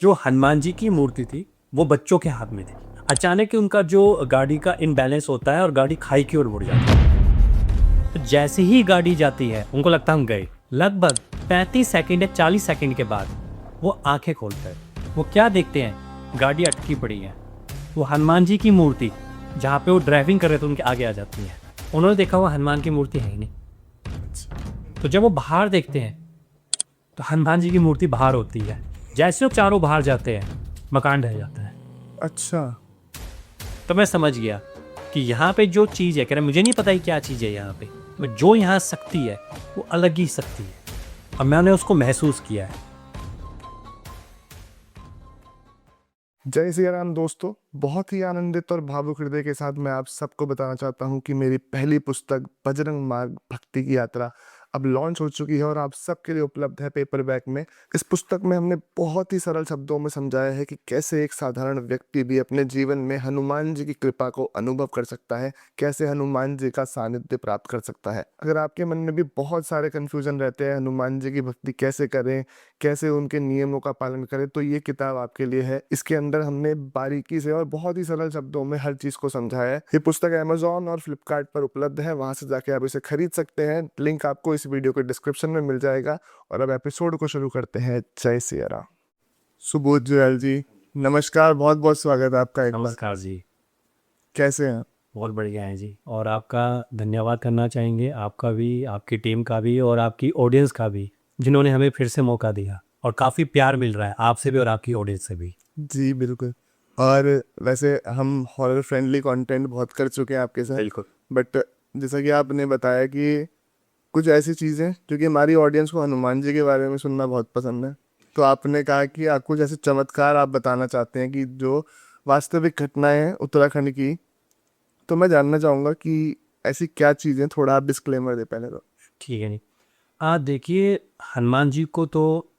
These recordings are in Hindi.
जो हनुमान जी की मूर्ति थी वो बच्चों के हाथ में थी। अचानक ही उनका जो गाड़ी का इनबैलेंस होता है और गाड़ी खाई की ओर मुड़ जाती है। तो जैसे ही गाड़ी जाती है उनको लगता है हम गए। लगभग 35 सेकंड या 40 सेकंड के बाद वो आंखें खोलते हैं। वो क्या देखते हैं? गाड़ी अटकी पड़ी है। वो हनुमान जी की मूर्ति जहाँ पे वो ड्राइविंग कर रहे थे उनके आगे आ जाती है। उन्होंने देखा वो हनुमान की मूर्ति है ही नहीं। तो जब वो बाहर देखते हैं तो हनुमान जी की मूर्ति बाहर होती है। जैसे वो चारों बाहर जाते हैं मकान ढह जाता है। अच्छा। तो मैं समझ गया कि यहाँ पे जो चीज़ है, कह रहा मुझे नहीं पता ही क्या चीज़ है यहाँ पे, पर जो यहाँ शक्ति है वो अलग ही शक्ति है और मैंने उसको महसूस किया है। जय श्री राम दोस्तों, बहुत ही आनंदित और भावुक हृदय के साथ मैं आप सबको बताना चाहता हूँ कि मेरी पहली पुस्तक बजरंग मार्ग भक्ति की यात्रा अब लॉन्च हो चुकी है और आप सबके लिए उपलब्ध है पेपरबैक में। इस पुस्तक में हमने बहुत ही सरल शब्दों में समझाया है कि कैसे एक साधारण व्यक्ति भी अपने जीवन में हनुमान जी की कृपा को अनुभव कर सकता है, कैसे हनुमान जी का सानिध्य प्राप्त कर सकता है। अगर आपके मन में भी बहुत सारे कन्फ्यूजन रहते हैं हनुमान जी की भक्ति कैसे करें, कैसे उनके नियमों का पालन करें, तो ये किताब आपके लिए है। इसके अंदर हमने बारीकी से और बहुत ही सरल शब्दों में हर चीज़ को समझाया है। ये पुस्तक अमेजोन और फ्लिपकार्ट पर उपलब्ध है, वहां से जाके आप इसे खरीद सकते हैं। लिंक आपको इस वीडियो के डिस्क्रिप्शन में मिल जाएगा। और अब एपिसोड को शुरू करते हैं। जय सिया राम। सुबोध जुएल जी, नमस्कार, बहुत बहुत स्वागत है आपका एक बार। नमस्कार जी। कैसे हैं? बहुत बढ़िया है जी। और आपका धन्यवाद करना चाहेंगे, आपका भी, आपकी टीम का भी और आपकी ऑडियंस का भी, जिन्होंने हमें फिर से मौका दिया और काफ़ी प्यार मिल रहा है आपसे भी और आपकी ऑडियंस से भी। जी बिल्कुल। और वैसे हम हॉरर फ्रेंडली कंटेंट बहुत कर चुके हैं आपके साथ, बिल्कुल। बट जैसा कि आपने बताया कि कुछ ऐसी चीज़ें जो कि हमारी ऑडियंस को हनुमान जी के बारे में सुनना बहुत पसंद है, तो आपने कहा कि आपको जैसे चमत्कार आप बताना चाहते हैं कि जो वास्तविक घटनाएं हैं उत्तराखंड की। तो मैं जानना चाहूँगा कि ऐसी क्या चीज़ें, थोड़ा आप डिस्क्लेमर दे पहले तो। ठीक है जी। देखिए, हनुमान जी को तो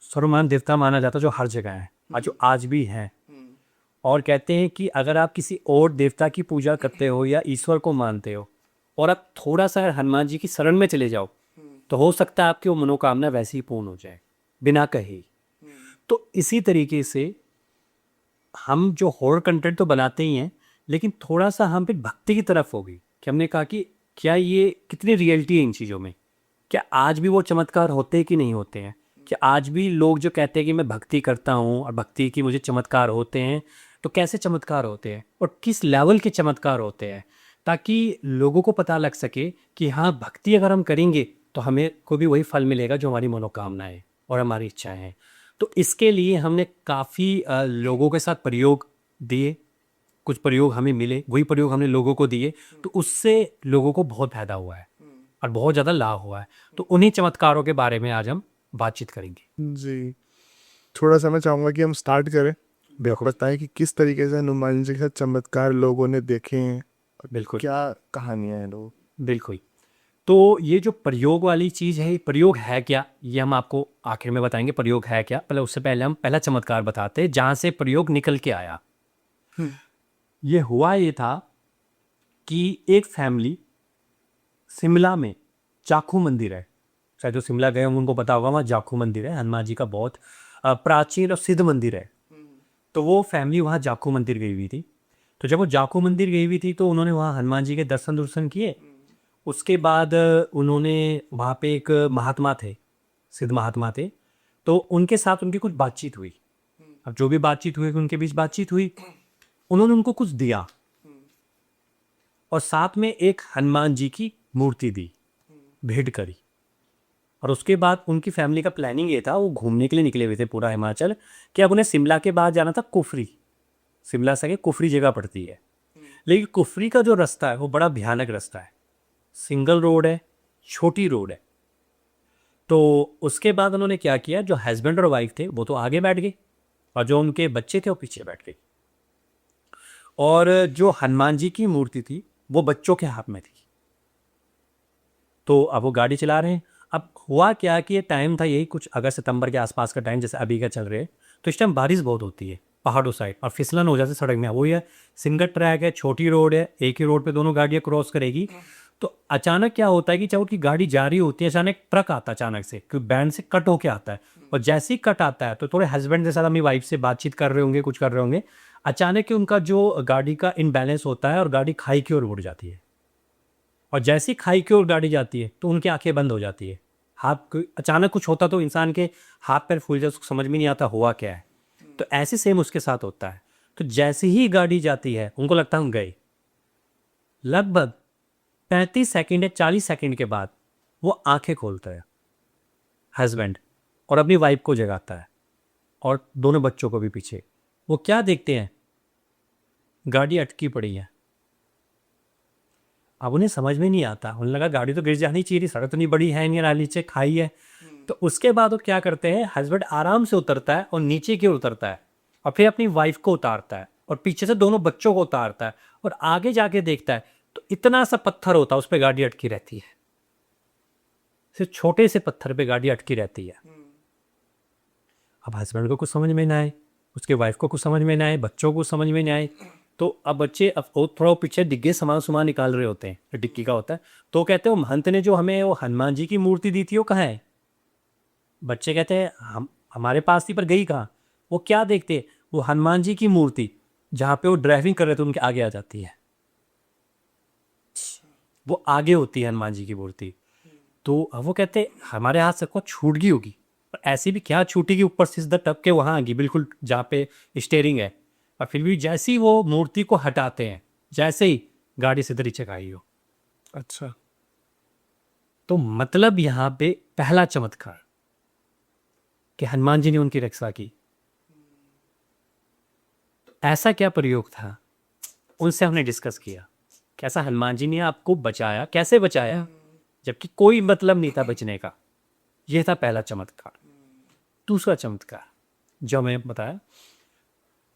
सर्वमान देवता माना जाता है जो हर जगह है और जो आज भी है। और कहते हैं कि अगर आप किसी और देवता की पूजा करते हो या ईश्वर को मानते हो और आप थोड़ा सा हनुमान जी की शरण में चले जाओ तो हो सकता है आपकी वो मनोकामना वैसे ही पूर्ण हो जाए बिना कहे ही। तो इसी तरीके से हम जो हॉरर कंटेंट तो बनाते ही हैं, लेकिन थोड़ा सा हम फिर भक्ति की तरफ हो गई कि हमने कहा कि क्या ये कितनी रियलिटी है इन चीज़ों में, क्या आज भी वो चमत्कार होते हैं कि नहीं होते हैं, क्या आज भी लोग जो कहते हैं कि मैं भक्ति करता हूँ और भक्ति की मुझे चमत्कार होते हैं, तो कैसे चमत्कार होते हैं और किस लेवल के चमत्कार होते हैं, ताकि लोगों को पता लग सके कि हाँ, भक्ति अगर हम करेंगे तो हमें को भी वही फल मिलेगा जो हमारी मनोकामनाएं और हमारी इच्छाएं हैं। तो इसके लिए हमने काफ़ी लोगों के साथ प्रयोग दिए, कुछ प्रयोग हमें मिले, वही प्रयोग हमने लोगों को दिए, तो उससे लोगों को बहुत फायदा हुआ है और बहुत ज़्यादा लाभ हुआ है। तो उन्हीं चमत्कारों के बारे में आज हम बातचीत करेंगे। जी, थोड़ा सा मैं चाहूँगा कि हम स्टार्ट करें। बिल्कुल। बताएं कि किस तरीके से हनुमान जी के साथ चमत्कार लोगों ने देखे हैं और बिल्कुल। क्या कहानियाँ हैं लोग। बिल्कुल। तो ये जो प्रयोग वाली चीज़ है, ये प्रयोग है क्या, ये हम आपको आखिर में बताएंगे प्रयोग है क्या। पहले उससे पहले हम पहला चमत्कार बताते हैं जहाँ से प्रयोग निकल के आया। ये हुआ ये था कि एक फैमिली शिमला में, जाखू मंदिर है, शायद जो शिमला गए होंगे उनको पता होगा, वहाँ जाखू मंदिर है, हनुमान जी का बहुत प्राचीन और सिद्ध मंदिर है। तो वो फैमिली वहाँ जाखू मंदिर गई हुई थी। तो जब वो जाखू मंदिर गई हुई थी तो उन्होंने वहाँ हनुमान जी के दर्शन किए। उसके बाद उन्होंने वहाँ पे एक महात्मा थे, सिद्ध महात्मा थे, तो उनके साथ उनकी कुछ बातचीत हुई। अब जो भी बातचीत हुई, उनके बीच बातचीत हुई, उन्होंने उनको कुछ दिया और साथ में एक हनुमान जी की मूर्ति दी, भेंट करी। और उसके बाद उनकी फैमिली का प्लानिंग ये था, वो घूमने के लिए निकले हुए थे पूरा हिमाचल, कि अब उन्हें शिमला के बाद जाना था कुफरी। शिमला से आगे कुफरी जगह पड़ती है, लेकिन कुफरी का जो रास्ता है वो बड़ा भयानक रास्ता है, सिंगल रोड है, छोटी रोड है। तो उसके बाद उन्होंने क्या किया, जो हस्बैंड और वाइफ थे वो तो आगे बैठ गए और जो उनके बच्चे थे वो पीछे बैठ गए। और जो हनुमान जी की मूर्ति थी वो बच्चों के हाथ में थी। तो अब वो गाड़ी चला रहे हैं। अब हुआ क्या कि ये टाइम था यही कुछ अगस्त सितंबर के आसपास का टाइम, जैसे अभी का चल रहे हैं, तो इस टाइम बारिश बहुत होती है पहाड़ों साइड और फिसलन हो जाती है सड़क में। वही है, सिंगल ट्रैक है, छोटी रोड है, एक ही रोड पे दोनों गाड़ियाँ क्रॉस करेगी। तो अचानक क्या होता है कि जब उनकी गाड़ी जा रही होती है, अचानक ट्रक आता है अचानक से, क्योंकि बैंड से कट होके आता है। और जैसे ही कट आता है तो थोड़े हस्बैंड के साथ अपनी वाइफ से बातचीत कर रहे होंगे, कुछ कर रहे होंगे, अचानक ही उनका जो गाड़ी का इनबैलेंस होता है और गाड़ी खाई की ओर उड़ जाती है। और जैसी खाई की ओर गाड़ी जाती है तो उनकी आंखें बंद हो जाती है। अचानक कुछ होता तो इंसान के हाथ पैर फूल जाए, उसको समझ में नहीं आता हुआ क्या है। तो ऐसे सेम उसके साथ होता है। तो जैसे ही गाड़ी जाती है उनको लगता है हम गए। लगभग 35 सेकंड या 40 सेकंड के बाद वो आंखें खोलता है हस्बैंड, और अपनी वाइफ को जगाता है और दोनों बच्चों को भी पीछे। वो क्या देखते हैं, गाड़ी अटकी पड़ी है। अब उन्हें समझ में नहीं आता, उन्हें लगा गाड़ी तो गिर जानी चाहिए थी, सड़क तो नहीं बड़ी है नहीं, नाली नीचे खाई है। तो उसके बाद वो क्या करते हैं, हस्बैंड आराम से उतरता है और नीचे की ओर उतरता है और फिर अपनी वाइफ को उतारता है और पीछे से दोनों बच्चों को उतारता है और आगे जाके देखता है तो इतना सा पत्थर होता है, उस पर गाड़ी अटकी रहती है। सिर्फ छोटे से पत्थर पे गाड़ी अटकी रहती है। अब हस्बैंड को कुछ समझ में ना आए, उसके वाइफ को कुछ समझ में ना आए, बच्चों को समझ में ना आए। तो अब बच्चे अब वो थोड़ा पीछे डिग्गे सामान निकाल रहे होते हैं, जो डिक्की का होता है। तो कहते हैं वो महंत ने जो हमें वो हनुमान जी की मूर्ति दी थी वो कहाँ है। बच्चे कहते हैं हम हमारे पास थी पर गई कहाँ। वो क्या देखते, वो हनुमान जी की मूर्ति जहाँ पे वो ड्राइविंग कर रहे थे उनके आगे आ जाती है। वो आगे होती है हनुमान जी की मूर्ति। तो अब वो कहते हमारे हाथ से को छूट गई होगी, पर ऐसी भी क्या छूटेगी, ऊपर से सीधा टप के वहाँ आ गई बिल्कुल जहाँ पे स्टेयरिंग है। और फिर भी जैसे ही वो मूर्ति को हटाते हैं, जैसे ही गाड़ी सीधे नीचे खाई हो। अच्छा। तो मतलब यहाँ पे पहला चमत्कार कि हनुमान जी ने उनकी रक्षा की। तो ऐसा क्या प्रयोग था, उनसे हमने डिस्कस किया कैसा हनुमान जी ने आपको बचाया, कैसे बचाया, जबकि कोई मतलब नहीं था बचने का। यह था पहला चमत्कार। दूसरा चमत्कार जो मैं बताया,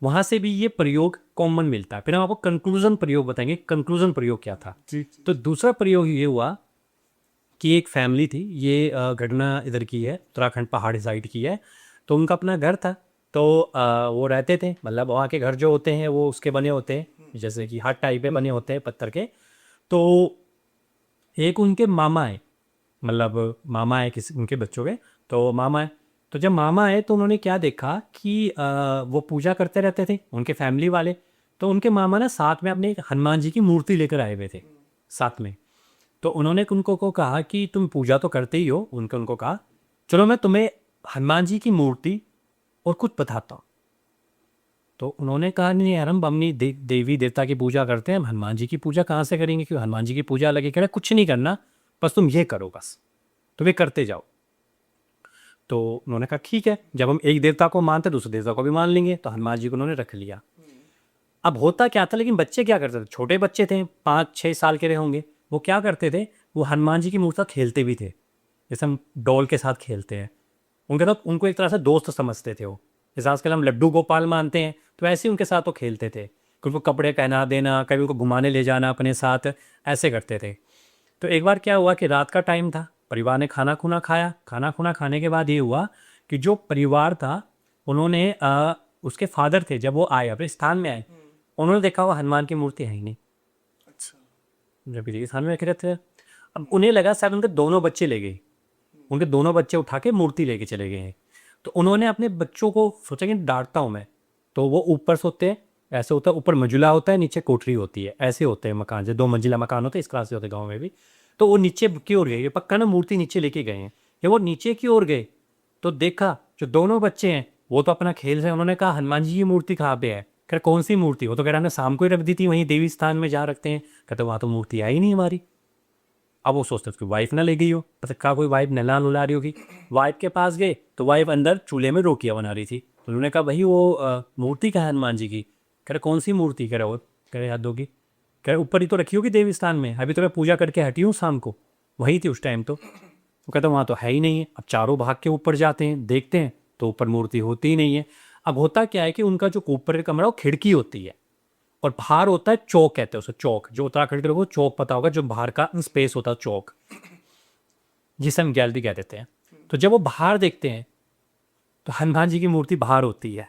वहां से भी ये प्रयोग कॉमन मिलता है। फिर हम आपको कंक्लूजन प्रयोग बताएंगे, कंक्लूजन प्रयोग क्या था। जी। तो दूसरा प्रयोग ये हुआ कि एक फैमिली थी, ये घटना इधर की है, उत्तराखंड पहाड़ी साइड की है। तो उनका अपना घर था। तो वो रहते थे, मतलब वहाँ के घर जो होते हैं वो उसके बने होते हैं, जैसे कि हट टाइप पे बने होते हैं पत्थर के। तो एक उनके मामा है, मतलब मामा है किसी उनके बच्चों के। तो मामा है, तो जब मामा आए तो उन्होंने क्या देखा कि वो पूजा करते रहते थे उनके फैमिली वाले। तो उनके मामा ना साथ में अपने एक हनुमान जी की मूर्ति लेकर आए हुए थे साथ में। तो उन्होंने उनको को कहा कि तुम पूजा तो करते ही हो, उनको कहा चलो मैं तुम्हें हनुमान जी की मूर्ति और कुछ बताता हूँ। तो उन्होंने कहा नहीं यार, हम अपनी देवी देवता की पूजा करते हैं, हम हनुमान जी की पूजा कहाँ से करेंगे, क्योंकि हनुमान जी की पूजा लगे। कह रहे कुछ नहीं करना, बस तुम ये करो, बस तुम ये करते जाओ। तो उन्होंने कहा ठीक है, जब हम एक देवता को मानते दूसरे देवता को भी मान लेंगे। तो हनुमान जी को उन्होंने रख लिया। अब होता क्या था, लेकिन बच्चे क्या करते थे, छोटे बच्चे थे, 5-6 साल के रहे होंगे। वो क्या करते थे, वो हनुमान जी की मूर्ति खेलते भी थे, जैसे हम डॉल के साथ खेलते हैं। उनके साथ उनको एक तरह से दोस्त समझते थे वो, जैसे आजकल हम लड्डू गोपाल मानते हैं, तो ऐसे ही उनके साथ वो खेलते थे। कभी उनको कपड़े पहना देना, कभी उनको घुमाने ले जाना अपने साथ, ऐसे करते थे। तो एक बार क्या हुआ कि रात का टाइम था, परिवार ने खाना खुना खाया। खाना खुना खाने के बाद ये हुआ कि जो परिवार था उन्होंने उसके फादर थे, जब वो आए अपने स्थान में आए, उन्होंने देखा वो हनुमान की मूर्ति है ही नहीं। अच्छा। जब ये स्थान में रखे रहते थे, अब उन्हें लगा शायद उनके दोनों बच्चे ले गए, उनके दोनों बच्चे उठा के मूर्ति लेके चले गए हैं। तो उन्होंने अपने बच्चों को सोचा कि डांटता हूँ मैं। तो वो ऊपर सोते हैं, ऐसे होता है, ऊपर मंजिला होता है, नीचे कोठरी होती है, ऐसे होते हैं मकान, जो 2 मंजिला मकान होते हैं, इस तरह से होते हैं गाँव में भी। तो वो नीचे की ओर गए, ये पक्का ना मूर्ति नीचे लेके गए हैं। जब वो नीचे की ओर गए तो देखा जो दोनों बच्चे हैं वो तो अपना खेल रहे हैं। उन्होंने कहा हनुमान जी की मूर्ति कहाँ पे है। कह कौन सी मूर्ति, वो तो कह रहा हमने शाम को ही रख दी थी वहीं देवी स्थान में जहाँ रखते हैं। कहते वहाँ तो मूर्ति आई नहीं हमारी। अब वो सोचते उसकी वाइफ ना ले गई हो, पता कहा कोई वाइफ नला नुला रही होगी। वाइफ के पास गए तो वाइफ अंदर चूल्हे में रोटियां बना रही थी। तो उन्होंने कहा भाई वो मूर्ति कहाँ है हनुमान जी की। कह रहे कौन सी मूर्ति, कह रहे वो, कह रहे याद होगी, कह रहे ऊपर ही तो रखी होगी देवी स्थान में, अभी तो मैं पूजा करके हटी हूँ शाम को, वही थी उस टाइम। तो वो कहता वहाँ तो है ही नहीं है। अब चारों भाग के ऊपर जाते हैं, देखते हैं तो ऊपर मूर्ति होती ही नहीं है। अब होता क्या है कि उनका जो ऊपर का कमरा वो खिड़की होती है और बाहर होता है चौक, कहते हैं उसे चौक, जो उत्तराखंड के लोगों को चौक पता होगा, जो बाहर का स्पेस होता है चौक, जिसे हम गैलरी कह देते हैं। तो जब वो बाहर देखते हैं तो हनुमान जी की मूर्ति बाहर होती है,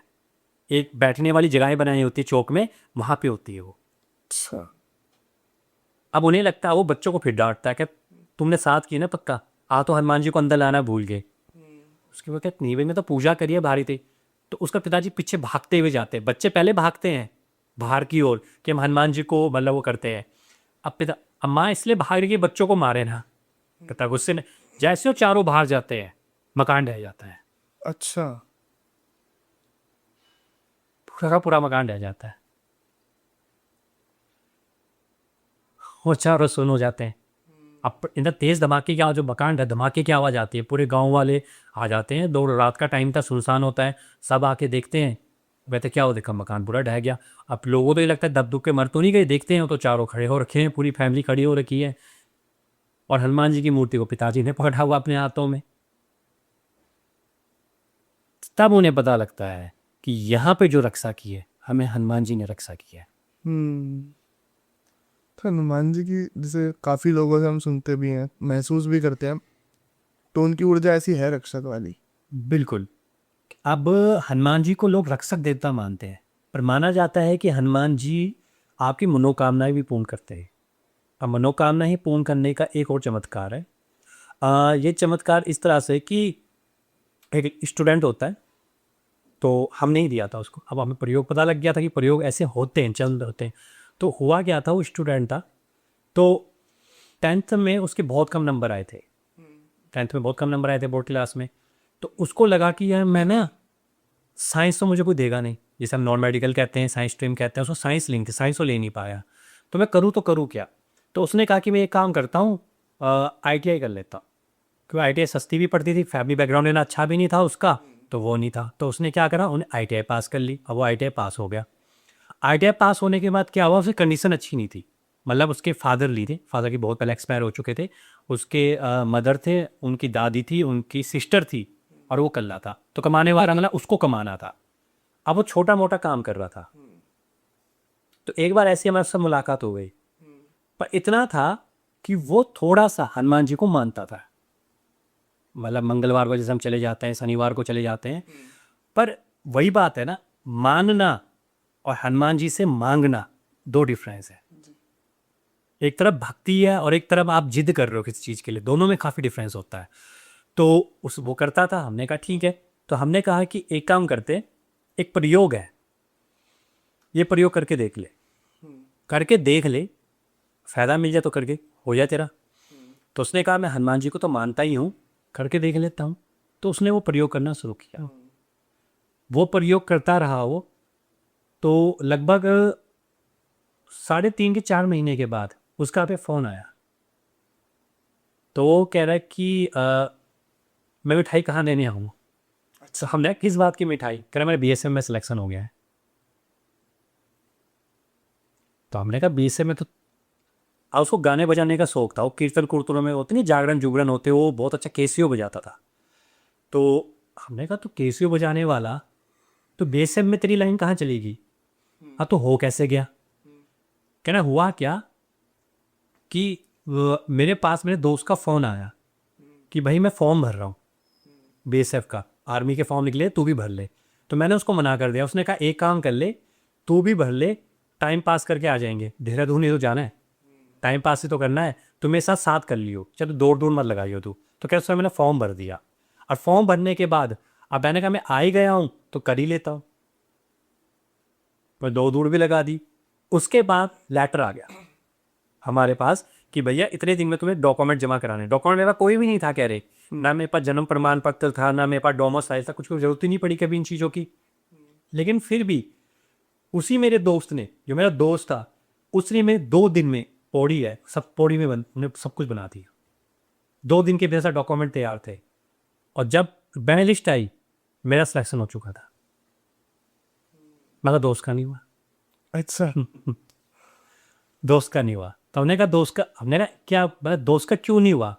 एक बैठने वाली जगहें बनाई होती है चौक में, वहां पे होती है वो। अच्छा। अब उन्हें लगता है, वो बच्चों को फिर डांटता है कि तुमने साथ की ना पक्का, तो हनुमान जी को अंदर लाना भूल गए। उसके बाद कहते नहीं भाई, मैं तो पूजा करिए भारी थी। तो उसका पिताजी पीछे भागते हुए जाते हैं, बच्चे पहले भागते हैं बाहर की ओर कि हम हनुमान जी को मतलब वो करते हैं। अब माँ इसलिए भाग रही है कि बच्चों को मारे ना। पिता गुस्से में, जैसे वो चारों बाहर जाते हैं, मकान ढह जाता है, अच्छा। पूरा का पूरा मकान ढह जाता है। वो चारों सुन हो जाते हैं। अब इतना तेज धमाके की आवाज, जो मकान धमाके की आवाज़ आती है, पूरे गांव वाले आ जाते हैं। दो रात का टाइम था, सुनसान होता है, सब आके देखते हैं। वैसे क्या हो, देखा मकान पूरा ढह गया। अब लोगों को तो ये लगता है दब दुब के मर तो नहीं गए, देखते हैं तो चारों खड़े हो रखे हैं, पूरी फैमिली खड़ी हो रखी है, और हनुमान जी की मूर्ति को पिताजी ने पकड़ा हुआ अपने हाथों में। तब उन्हें पता लगता है कि यहाँ पे जो रक्षा की है, हमें हनुमान जी ने रक्षा की है। तो हनुमान जी की जैसे काफी लोगों से हम सुनते भी हैं, महसूस भी करते हैं, तो उनकी ऊर्जा ऐसी है रक्षक वाली। बिल्कुल। अब हनुमान जी को लोग रक्षक देवता मानते हैं, पर माना जाता है कि हनुमान जी आपकी मनोकामनाएं भी पूर्ण करते हैं। अब मनोकामना ही पूर्ण करने का एक और चमत्कार है। ये चमत्कार इस तरह से कि एक स्टूडेंट होता है, तो हम नहीं दिया था उसको, अब हमें प्रयोग पता लग गया था कि प्रयोग ऐसे होते हैं, चल होते हैं। तो हुआ क्या था, वो स्टूडेंट था, तो 10th में उसके बहुत कम नंबर आए थे। 10th में बहुत कम नंबर आए थे बोर्ड क्लास में। तो उसको लगा कि यार मैं ना, साइंस तो मुझे कोई देगा नहीं, जैसे हम नॉन मेडिकल कहते हैं, साइंस स्ट्रीम कहते हैं, उसको साइंस लिंक थी, साइंस तो ले नहीं पाया। तो मैं करूँ तो करूँ क्या। तो उसने कहा कि मैं एक काम करता हूँ, ITI कर लेता हूँ, क्योंकि ITI सस्ती भी पड़ती थी, फैमिली बैकग्राउंड लेना अच्छा भी नहीं था उसका, तो वो नहीं था। तो उसने क्या करा, उन्हें ITI पास कर ली। अब वो ITI पास हो गया। ITI पास होने के बाद क्या हुआ, उसकी कंडीशन अच्छी नहीं थी। मतलब उसके फादर ली थे, फादर की बहुत पहले एक्सपायर हो चुके थे। उसके मदर थे, उनकी दादी थी, उनकी सिस्टर थी, और वो कल्ला था। तो कमाने वाला मतलब उसको कमाना था। अब वो छोटा मोटा काम कर रहा था। तो एक बार ऐसी हमारे उससे मुलाकात हो गई, पर इतना था कि वो थोड़ा सा हनुमान जी को मानता था। मतलब मंगलवार को जैसे हम चले जाते हैं, शनिवार को चले जाते हैं, पर वही बात है ना, मानना और हनुमान जी से मांगना दो डिफरेंस है। एक तरफ भक्ति है और एक तरफ आप जिद कर रहे हो किसी चीज़ के लिए, दोनों में काफ़ी डिफरेंस होता है। तो वो करता था, हमने कहा ठीक है। तो हमने कहा कि एक काम करते, एक प्रयोग है, ये प्रयोग करके देख ले, करके देख ले, फ़ायदा मिल जाए तो करके हो जाए तेरा। तो उसने कहा मैं हनुमान जी को तो मानता ही हूँ, करके देख लेता हूँ। तो उसने वो प्रयोग करना शुरू किया। वो प्रयोग करता रहा वो, तो लगभग 3.5 के 4 महीने के बाद उसका पे फ़ोन आया। तो वो कह रहा है कि मैं मिठाई कहाँ देने आऊँ। अच्छा, हमने किस बात की मिठाई, कह रहा मेरे BSM में सिलेक्शन हो गया है। तो हमने कहा BSM में तो, उसको गाने बजाने का शौक था, वो कीर्तन कुर्तनों में होते नहीं, जागरण जुगरण होते, वो बहुत अच्छा कैसियो बजाता था। तो हमने कहा तो कैसियो बजाने वाला, तो BSM में तेरी लाइन कहाँ चलेगी। तो हो कैसे गया। कहना हुआ क्या कि मेरे पास मेरे दोस्त का फ़ोन आया कि भाई मैं फॉर्म भर रहा हूँ BSF का, आर्मी के फॉर्म निकले, तू भी भर ले। तो मैंने उसको मना कर दिया। उसने कहा एक काम कर ले, तू भी भर ले, टाइम पास करके आ जाएंगे, देहरादून ही तो जाना है, टाइम पास ही तो करना है, तो मेरे साथ साथ कर लियो, चलो दौड़ दूर मत लगाइयो तू। तो क्या, उसमें मैंने फॉर्म भर दिया, और फॉर्म भरने के बाद अब मैंने कहा मैं आ ही गया हूँ तो कर ही लेता हूँ, मैं दौड़ दूर भी लगा दी। उसके बाद लेटर आ गया हमारे पास कि भैया इतने दिन में तुम्हें डॉक्यूमेंट जमा कराने। डॉक्यूमेंट मेरे पास कोई भी नहीं था, कह रहे, ना मेरे पास जन्म प्रमाण पत्र था, ना मेरे पास डोमिसाइल था, कुछ को जरूरत ही नहीं पड़ी कभी इन चीज़ों की। लेकिन फिर भी उसी मेरे दोस्त ने, जो मेरा दोस्त था, उसने में 2 दिन में, पौड़ी है, सब पौड़ी में उन्हें सब कुछ बना दिया। 2 दिन के भीतर डॉक्यूमेंट तैयार थे, और जब बैंक लिस्ट आई मेरा सिलेक्शन हो चुका था। मगर दोस्त का नहीं हुआ। अच्छा। दोस्त का नहीं हुआ। तो हमने कहा दोस्त का, हमने कहा क्या मतलब दोस्त का क्यों नहीं हुआ।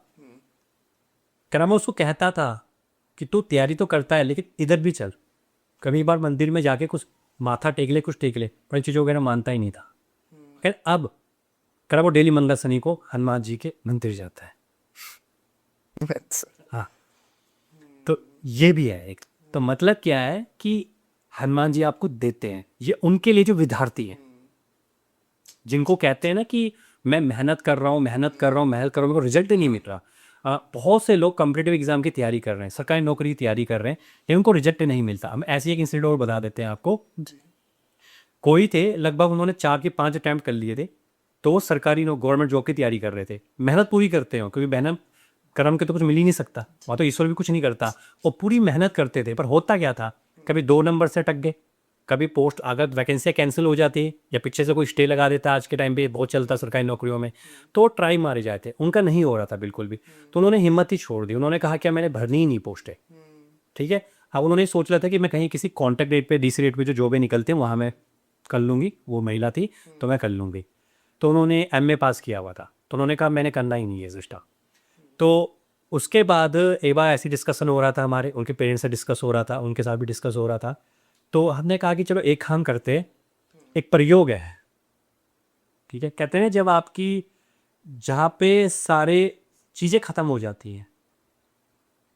कह रहा मैं उसको कहता था कि तू तैयारी तो करता है लेकिन इधर भी चल, कभी बार मंदिर में जाके कुछ माथा टेक ले, कुछ टेक ले, पर चीज़ों वगैरह मानता ही नहीं था। खैर अब कह रहा वो डेली मंगल शनि को हनुमान जी के मंदिर जाता है। अच्छा। हाँ, तो ये भी है एक। तो मतलब क्या है कि हनुमान जी आपको देते हैं, ये उनके लिए जो विद्यार्थी हैं, जिनको कहते हैं ना कि मैं मेहनत कर रहा हूँ मेहनत कर रहा हूँ मेहनत कर रहा हूँ, मेरे को रिजल्ट ही नहीं मिल रहा। बहुत से लोग कॉम्पिटिटिव एग्जाम की तैयारी कर रहे हैं, सरकारी नौकरी की तैयारी कर रहे हैं, लेकिन उनको रिजल्ट नहीं मिलता। हम ऐसी एक इंसिडेंट और बता देते हैं आपको। कोई थे, लगभग उन्होंने 4 के 5 अटैम्प्ट कर लिए थे, तो वो सरकारी गवर्नमेंट जॉब की तैयारी कर रहे थे। मेहनत पूरी करते हो, क्योंकि मेहनत कर्म के तो कुछ मिल ही नहीं सकता, वहाँ तो ईश्वर भी कुछ नहीं करता। वो पूरी मेहनत करते थे, पर होता क्या था, कभी 2 नंबर से अटक गए, कभी पोस्ट अगर वैकेंसियाँ कैंसिल हो जाती या पीछे से कोई स्टे लगा देता, आज के टाइम पे बहुत चलता सरकारी नौकरियों में, तो ट्राई मारे जाते, उनका नहीं हो रहा था बिल्कुल भी। तो उन्होंने हिम्मत ही छोड़ दी, उन्होंने कहा क्या मैंने भरनी ही नहीं पोस्टें। ठीक है, अब उन्होंने सोच लिया था कि मैं कहीं किसी कॉन्टैक्ट रेट पे डीसी रेट पे जो जॉबें निकलते हैं वहाँ मैं कर लूँगी, वो महिला थी तो मैं कर लूँगी। तो उन्होंने एमए पास किया हुआ था, तो उन्होंने कहा मैंने करना ही नहीं है सिस्टम। तो उसके बाद एक बार ऐसी डिस्कशन हो रहा था, हमारे उनके पेरेंट्स से डिस्कस हो रहा था, उनके साथ भी डिस्कस हो रहा था। तो हमने कहा कि चलो एक काम करते हैं, एक प्रयोग है। ठीक है, कहते हैं जब आपकी जहाँ पे सारे चीज़ें ख़त्म हो जाती हैं,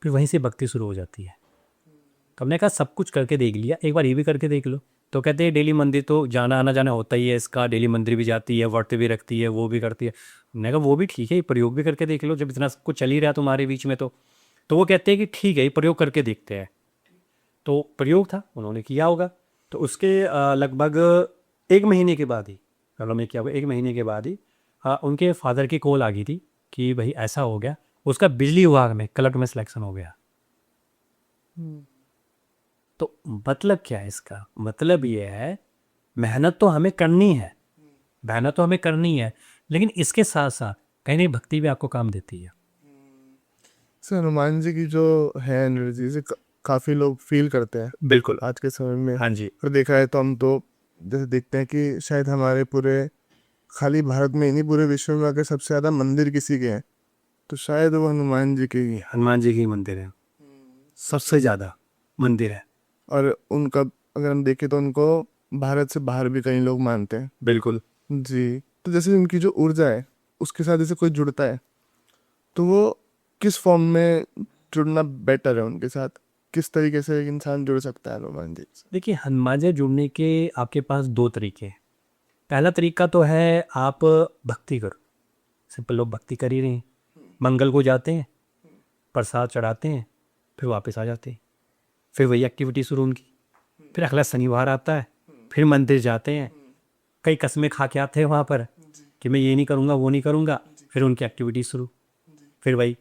फिर वहीं से भक्ति शुरू हो जाती है। तो हमने कहा सब कुछ करके देख लिया, एक बार ये भी करके देख लो। तो कहते हैं डेली मंदिर तो जाना आना जाना होता ही है इसका, डेली मंदिर भी जाती है, व्रत भी रखती है, वो भी करती है। मैंने कहा वो भी ठीक है, ये प्रयोग भी करके देख लो, जब इतना सब कुछ चल ही रहा है तुम्हारे बीच में। तो वो कहते हैं कि ठीक है, ये प्रयोग करके देखते हैं। तो प्रयोग था, उन्होंने किया होगा। तो उसके लगभग 1 महीने के बाद ही, उन्होंने क्या हुआ, 1 महीने के बाद ही उनके फादर की कॉल आ गई थी कि भाई ऐसा हो गया, उसका बिजली विभाग में क्लर्क में सिलेक्शन हो गया। तो मतलब क्या है इसका, मतलब ये है मेहनत तो हमें करनी है, मेहनत तो हमें करनी है, लेकिन इसके साथ साथ कहीं नहीं भक्ति भी आपको काम देती है। सर हनुमान जी की जो है एनर्जी से काफ़ी लोग फील करते हैं बिल्कुल, आज के समय में। हाँ जी, और देखा है तो हम तो जैसे देखते हैं कि शायद हमारे पूरे खाली भारत में ही नहीं, पूरे विश्व में अगर सबसे ज़्यादा मंदिर किसी के हैं तो शायद वो हनुमान जी के ही हैं। हनुमान जी की मंदिर है, सबसे ज़्यादा मंदिर है। और उनका अगर हम देखें तो उनको भारत से बाहर भी कई लोग मानते हैं। बिल्कुल, जी, तो जैसे उनकी जो ऊर्जा है उसके साथ जैसे कोई जुड़ता है तो वो किस फॉर्म में जुड़ना बेटर है उनके साथ, किस तरीके से एक इंसान जुड़ सकता है हनुमान जी से? देखिए हनुमान जी जुड़ने के आपके पास 2 तरीके हैं। पहला तरीका तो है आप भक्ति करो, सिंपल, लोग भक्ति कर ही रहे हैं, मंगल को जाते हैं, प्रसाद चढ़ाते हैं, फिर वापस आ जाते हैं, फिर वही एक्टिविटी शुरू उनकी। फिर अगला शनिवार आता है, फिर मंदिर जाते हैं, कई कस्में खा के आते हैं वहाँ पर कि मैं ये नहीं करूँगा वो नहीं करूँगा, फिर उनकी एक्टिविटी शुरू, फिर वही।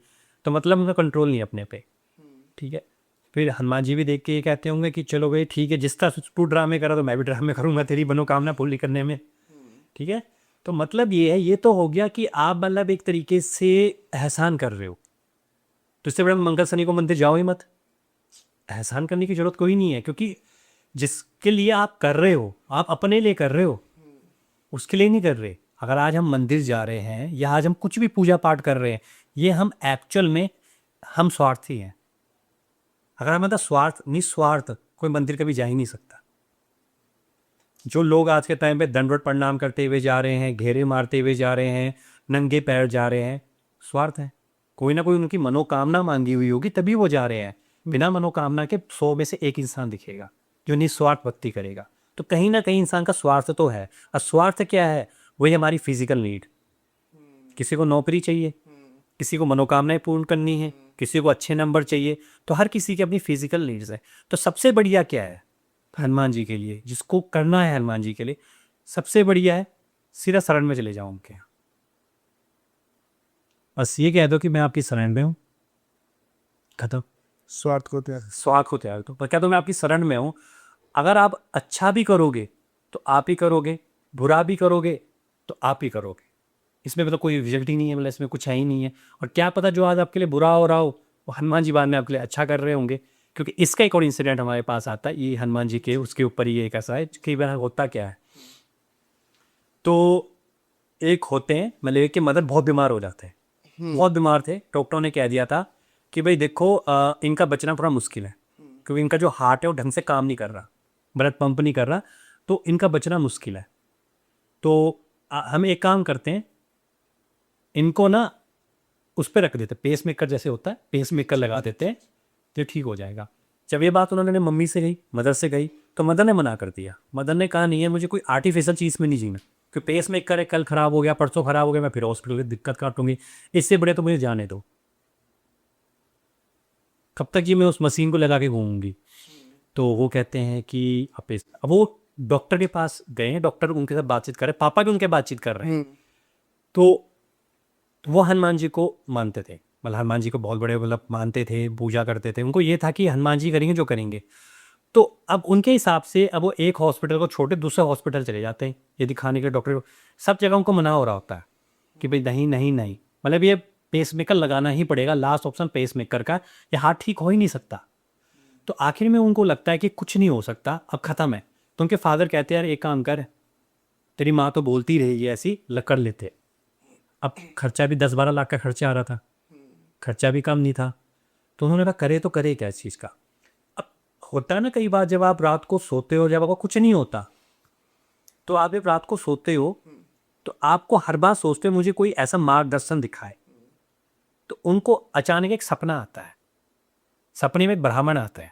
तो मतलब उनका कंट्रोल नहीं है अपने पे। ठीक है, फिर हनुमान जी भी देख के ये कहते होंगे कि चलो भाई ठीक है, जिस तरह तू ड्रामे करा तो मैं भी ड्रामे करूँगा तेरी मनोकामना पूरी करने में। ठीक है, तो मतलब ये है, ये तो हो गया कि आप मतलब एक तरीके से एहसान कर रहे हो। तो इससे बड़ा मंगल शनि को मंदिर जाओ ही मत, एहसान करने की जरूरत कोई नहीं है, क्योंकि जिसके लिए आप कर रहे हो, आप अपने लिए कर रहे हो, उसके लिए नहीं कर रहे। अगर आज हम मंदिर जा रहे हैं या आज हम कुछ भी पूजा पाठ कर रहे हैं, ये हम एक्चुअल में हम स्वार्थी हैं। अगर हम मतलब स्वार्थ निस्वार्थ कोई मंदिर कभी जा ही नहीं सकता। जो लोग आज के टाइम पे दंडवत प्रणाम करते हुए जा रहे हैं, घेरे मारते हुए जा रहे हैं, नंगे पैर जा रहे हैं, स्वार्थ है। कोई ना कोई उनकी मनोकामना मांगी हुई होगी तभी वो जा रहे हैं। बिना मनोकामना के 100 में से 1 इंसान दिखेगा जो निस्वार्थ भक्ति करेगा। तो कहीं ना कहीं इंसान का स्वार्थ तो है। और स्वार्थ क्या है, वही हमारी फिजिकल नीड। किसी को नौकरी चाहिए, किसी को मनोकामनाएं पूर्ण करनी है, किसी को अच्छे नंबर चाहिए, तो हर किसी की अपनी फिजिकल नीड्स है। तो सबसे बढ़िया क्या है हनुमान जी के लिए, जिसको करना है हनुमान जी के लिए, सबसे बढ़िया है सीधा शरण में चले जाओ उनके। बस ये कह दो कि मैं आपकी शरण में हूँ, खत्म। स्वार्थ को त्याग। स्वार्थ को त्याग दो, पर कह दो मैं आपकी शरण में हूँ। अगर आप अच्छा भी करोगे तो आप ही करोगे, बुरा भी करोगे तो आप ही करोगे। इसमें मतलब कोई रिजल्ट ही नहीं है, मतलब इसमें कुछ है ही नहीं है। और क्या पता जो आज आपके लिए बुरा हो रहा हो वो हनुमान जी बाद में आपके लिए अच्छा कर रहे होंगे। क्योंकि इसका एक और इंसिडेंट हमारे पास आता है, ये हनुमान जी के उसके ऊपर ही एक ऐसा है। कई बार होता क्या है, तो एक होते हैं मतलब एक के मदर बहुत बीमार हो जाते हैं, बहुत बीमार थे। डॉक्टरों ने कह दिया था कि भाई देखो इनका बचना थोड़ा मुश्किल है, क्योंकि इनका जो हार्ट है वो ढंग से काम नहीं कर रहा, ब्लड पंप नहीं कर रहा, तो इनका बचना मुश्किल है। तो हम एक काम करते हैं, इनको ना उस पर रख देते, पेस मेकर जैसे होता है, पेस मेकर लगा देते हैं तो ठीक हो जाएगा। जब ये बात उन्होंने मम्मी से कही, मदर से कही, तो मदर ने मना कर दिया। मदर ने कहा नहीं है, मुझे कोई आर्टिफिशियल चीज़ में नहीं जीना, कि पेस मेकर है, कल ख़राब हो गया, परसों ख़राब हो गया, मैं फिर हॉस्पिटल की दिक्कत काटूंगी, इससे बड़े तो मुझे जाने दो। कब तक ये मैं उस मशीन को लगा के घूमूंगी। तो वो कहते हैं कि अब वो डॉक्टर के पास गए हैं, डॉक्टर उनके साथ बातचीत कर रहे हैं, पापा भी उनके बातचीत कर रहे हैं। तो वो हनुमान जी को मानते थे, मतलब हनुमान जी को बहुत बड़े मतलब मानते थे, पूजा करते थे, उनको ये था कि हनुमान जी करेंगे जो करेंगे। तो अब उनके हिसाब से अब वो एक हॉस्पिटल को छोड़ के दूसरे हॉस्पिटल चले जाते हैं, ये दिखाने के डॉक्टर को सब जगह उनको मना हो रहा होता है कि भाई नहीं नहीं नहीं, मतलब ये पेस मेकर लगाना ही पड़ेगा, लास्ट ऑप्शन पेस मेकर का, ये हार्ट ठीक हो ही नहीं सकता। तो आखिर में उनको लगता है कि कुछ नहीं हो सकता, अब ख़त्म है। तो उनके फादर कहते हैं यार एक काम कर, तेरी माँ तो बोलती रहेगी ऐसी, कर लेते। अब खर्चा भी 10-12 लाख का खर्चा आ रहा था, खर्चा भी कम नहीं था। तो उन्होंने कहा करे तो करे क्या इस चीज़ का। अब होता है ना कई बार जब आप रात को सोते हो, जब आपको कुछ नहीं होता, तो आप जब रात को सोते हो तो आपको हर बार सोचते हो मुझे कोई ऐसा मार्गदर्शन दिखाए। तो उनको अचानक एक सपना आता है, सपने में एक ब्राह्मण आता है,